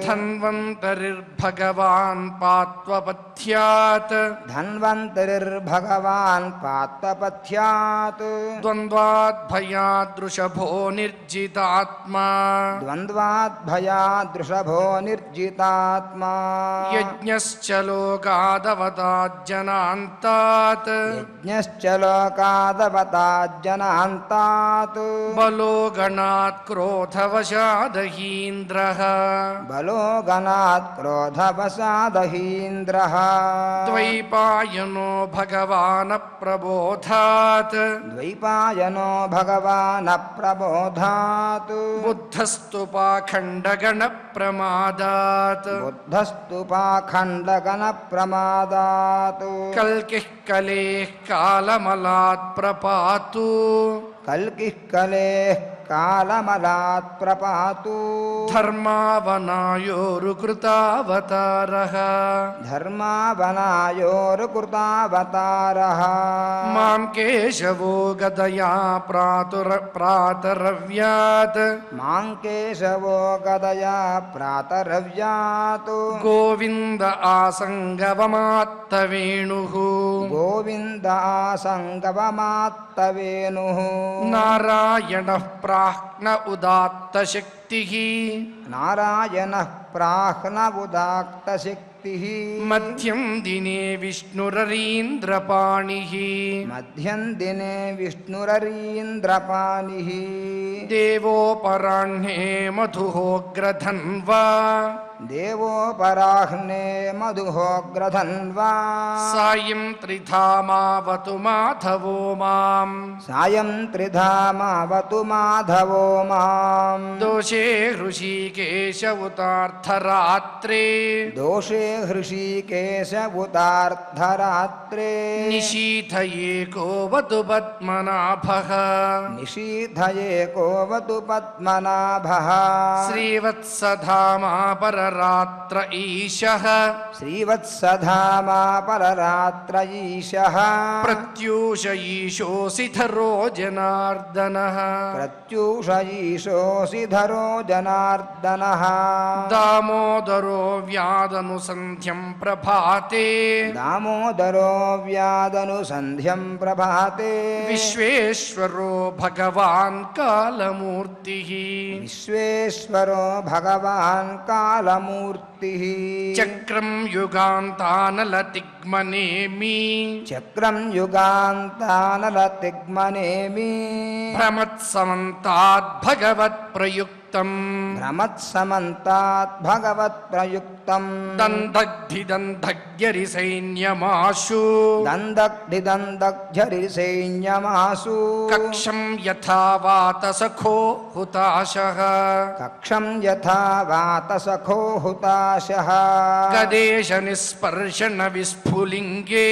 ధన్వంతరిర్భగవాన్ పాత్వపథ్యాత్ ధన్వంతరిర్భగవాన్ పాత్వపథ్యాత్ ద్వంద్వాద్భయాదృషభో నిర్జితాత్మా ద్వంద్వాద్భయాదృషభో నిర్జితాత్మా యజ్ఞశ్చ లోకాదవతాజ్జనాంతాత్ యజ్ఞశ్చ లోకాదవతాజ్జనాంతాత్ బలో గణాత్ క్రోధవశాదహీంద్రః బలో గణాత్ క్రోధవశాదహీంద్రః ద్వైపాయనో భగవాన ప్రబోధాత్ ద్వైపాయనో భగవాన్ ప్రబోధాత్ బుద్ధస్తు పాఖండగణ ప్రమాదాత్ బుద్ధస్తు పాఖండగణ ప్రమాదాత్ కల్కిః కలేః కాలమలాత్ ప్రపాతు కల్కిః కలేః కాలమలాత్ ప్రపాతు ధర్మావనాయోరుకృతావతారః ధర్మావనాయోరుకృతావతారః మాం కేశవో గదయా ప్రాతరవ్యాత్ మాం కేశవో గదయా ప్రాతరవ్యాత్ గోవింద ఆసంగవమాత్తవేణుః గోవింద ఆసంగవమాత్తవేణుః నారాయణః ప్రాహ్న ఉదాత్తశక్తిః నారాయణః ప్రాహ్న ఉదాత్తశక్తిః మధ్యం దినే విష్ణురరీంద్రపాణిః మధ్యం దినే విష్ణురరీంద్రపాణిః దేవోపరాహ్నే మధుహోగ్రధన్వా దేవోపరాహ్నే మధుహోగ్రధన్వా సాయం త్రిధామావతు మాధవో మాం సాయం త్రిధామావతు మాధవో మాం దోషే హృషీకేశ ఉతార్థరాత్రే దోషే హృషీకేశ ఉతార్థరాత్రే నిశీథయేకోవతు పద్మనాభః నిషీధయేకోవతు పద్మనాభః శ్రీవత్సధామా పరరాత్ర ఈశః శ్రీవత్సధామా పరరాత్ర ఈశః ప్రత్యూష ఈశోసిధరో జనార్దనః ప్రత్యూష ఈశోసిధరో జనార్దనః దామోదరో వ్యాదనుసంధ్యం ప్రభాతే దామోదరో వ్యాదనుసంధ్యం ప్రభాతే విశ్వేశ్వరో భగవాన్ కాలమూర్తిః విశ్వేశ్వరో భగవాన్ కాలమూర్తిః చక్రం యుగాంతానలతిగ్మనేమి చక్రం యుగాంతానలతిగ్మనేమి భ్రమత్సమంతాద్భగవత్ ప్రయుక్తం భ్రమత్సమంతాత్ భగవత్ ప్రయుక్తం దందగ్ధి సైన్యమాశు దందగ్ధి సైన్యమాసు కక్షం యథా వాతసఖో హుతాశః కక్షం యథా వాతసఖో హుతాశః గదేశ నిస్పర్శన విస్ఫులింగే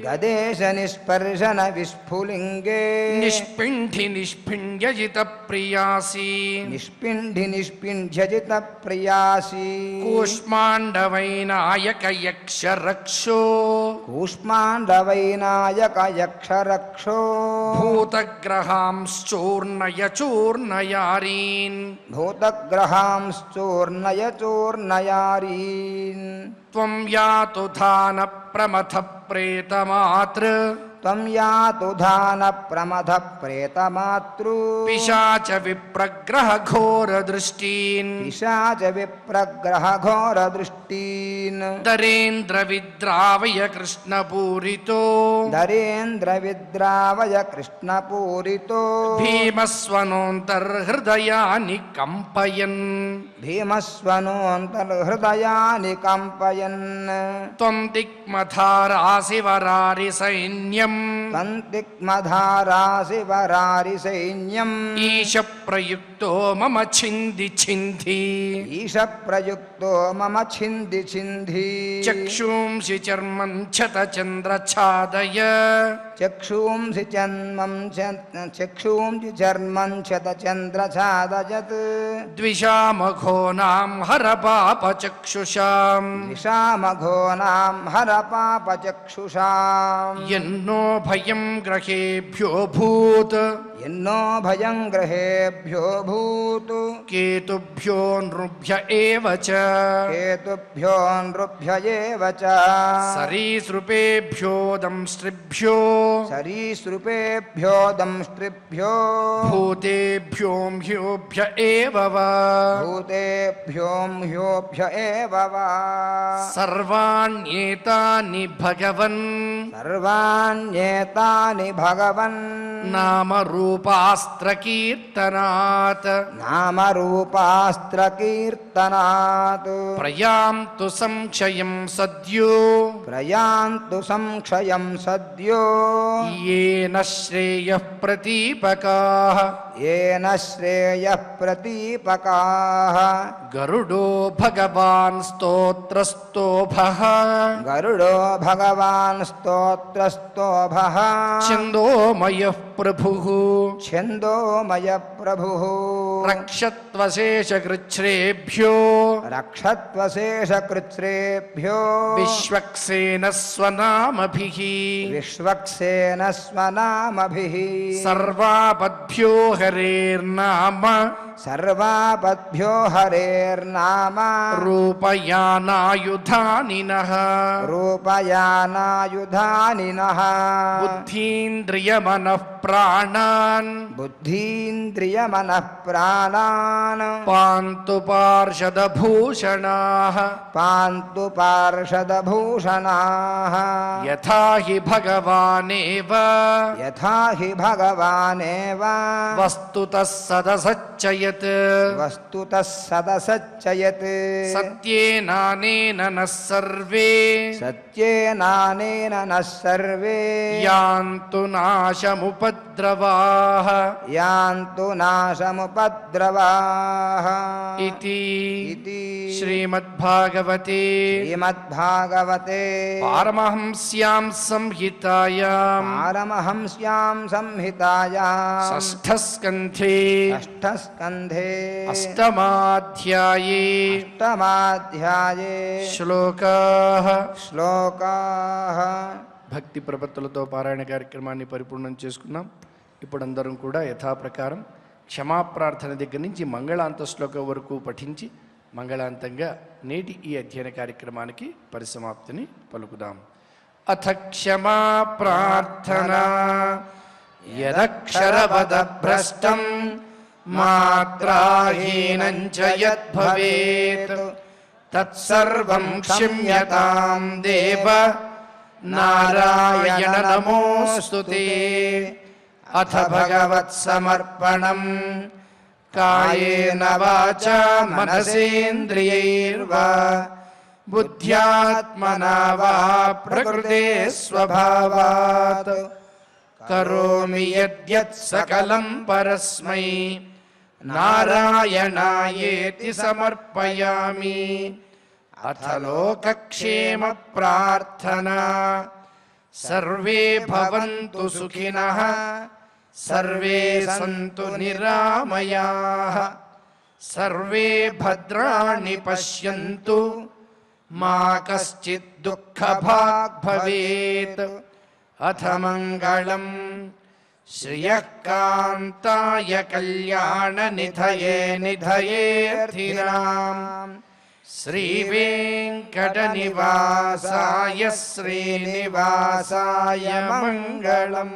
గదేశ నిస్పర్శన విస్ఫులింగే నిష్పింఠి నిష్పిండ్యజిత ప్రియాసి నిష్పిండి నిష్పిండ్యజిత ప్రియాసి కూష్మాండవైనాయక యక్ష రక్షో కూష్మాండవైనాయక యక్షరక్షో భూతగ్రహాంశ్చూర్ణయ చూర్ణయారీన్ భూతగ్రహాంశ్చూర్ణయ చూర్ణయారీన్ త్వం యాతు ధాన ప్రమథ ప్రేతమాతృ त्वं यातु धान प्रमथ प्रेतमातृ పిశాచ విప్రగ్రహ ఘోర దృష్టీన్ पिशाच विप्रग्रह घोर दृष्टीन् దరేంద్ర విద్రావయ కృష్ణపూరితో धरेन्द्र विद्रावय कृष्णपूरितो భీమస్వనోంతర్హృదయాని కంపయన్ भीमस्वनोऽन्तर्हृदयानि कम्पयन् త్వం దిక్మధారాసి వరారి సైన్యం तन्तिक्मधारासि वरारि सैन्यम् ఈశ ప్రయుక్తో మమ ఛింది ఛింది ईशप्रयुक्तो मम छिन्दि छिन्धि చక్షూంసి చర్మం ఛత చంద్రఛాదయ चक्षूंसि चक्षूंसि चर्मं शतचन्द्रछादयत् ద్విషామఘోనాం హర పాప చక్షుషాం निशामघोनां हरपापचक्षुषाम् ఎన్నో భయం గ్రహేభ్యో భూత్ यन्नो भयं ग्रहेभ्यो भूत् కేతుభ్యో నృభ్య ఏవ చ हेतुभ्यो नृभ्य एव च సరీసృపేభ్యో దంస్ట్రిభ్యో सरीसृपेभ्यो दंष्ट्रिभ्यो భూతేభ్యో హ్యోభ్య ఏవ వా भूतेभ्यो ह्योभ्य एव वा సర్వాణ్యేతాని భగవన్ सर्वाण्येतानि भगवन् నామరూపాస్త్రకీర్తనాత్ नामरूपास्त्रकीर्तनात् ప్రయాంతు సంక్షయం సద్యో प्रयान्तु संक्षयं सद्यो येन श्रेयः प्रतीपकाः येन श्रेयः प्रतीपकाः गरुडो भगवान् स्तोत्रस्तोभः गरुडो भगवान् स्तोत्रस्तोभः छन्दोमयः प्रभुः छन्दोमयप्रभुः रक्षत्वशेषकृच्छ्रेभ्यो रक्षत्वशेषकृच्छ्रेभ्यो विश्वक्सेनः स्वनामभिः विश्वक्सेनस्वनामभिः सर्वापद्भ्यो हरेर्नाम सर्वापद्भ्यो हरेर्नाम रूपयानायुधानिनः रूपयानायुधानिनः बुद्धीन्द्रियमनः प्राणान् बुद्धीन्द्रियमनः प्राणान् पान्तु पार्षदभूषणाः पान्तु पार्षदभूषणाः यथा हि भगवानेव यथा हि भगवानेव वस्तुतः सदसच्चयत् वस्तुतः सदसच्चयत् सत्येनानेन नः सर्वे सत्येनानेन नः सर्वे यान्तु नाशमुपद्रवाः यान्तु नाशमुपद्रवाः इति इति श्रीमद्भागवते श्रीमद्भागवते पारमहंस्यां संहितायां पारमहंस्यां संहितायां षष्ठस्कन्धे षष्ठस्कन्धे अष्टमाध्याये अष्टमाध्याये श्लोकाः श्लोकाः భక్తి ప్రపత్తులతో పారాయణ కార్యక్రమాన్ని పరిపూర్ణం చేసుకున్నాం. ఇప్పుడు అందరం కూడా యథాప్రకారం క్షమాప్రార్థన దగ్గర నుంచి మంగళాంత శ్లోకం వరకు పఠించి మంగళాంతంగా నేటి ఈ అధ్యయన కార్యక్రమానికి పరిసమాప్తిని పలుకుదాం. అథ క్షమా ప్రార్థనా యదక్షరపదభ్రష్టం మాత్రాహీనం చ యద్భవేత్ తత్సర్వం క్షమ్యతాం దేవ నారాయణ నమోస్తుతే. అథ భగవత్సమర్పణం కాయేన వాచా మనసేంద్రియైర్వా బుద్ధ్యాత్మనా వా ప్రకృతే స్వభావాత్ కరోమి యద్యత్ సకలం పరస్మై నారాయణాయేతి సమర్పయామి. అథ లోకక్షేమ ప్రార్థనా సర్వే భవంతు సుఖినః సర్వే సంతు నిరామయాః సర్వే భద్రాణి పశ్యంతు మా కశ్చిద్ దుఃఖభాగ్ భవేత్. అథ మంగళం శ్రియః కాంతాయ కళ్యాణ నిధయే నిధయేర్థినాం శ్రీవేంకటనివాసాయ శ్రీనివాసాయ మంగళం.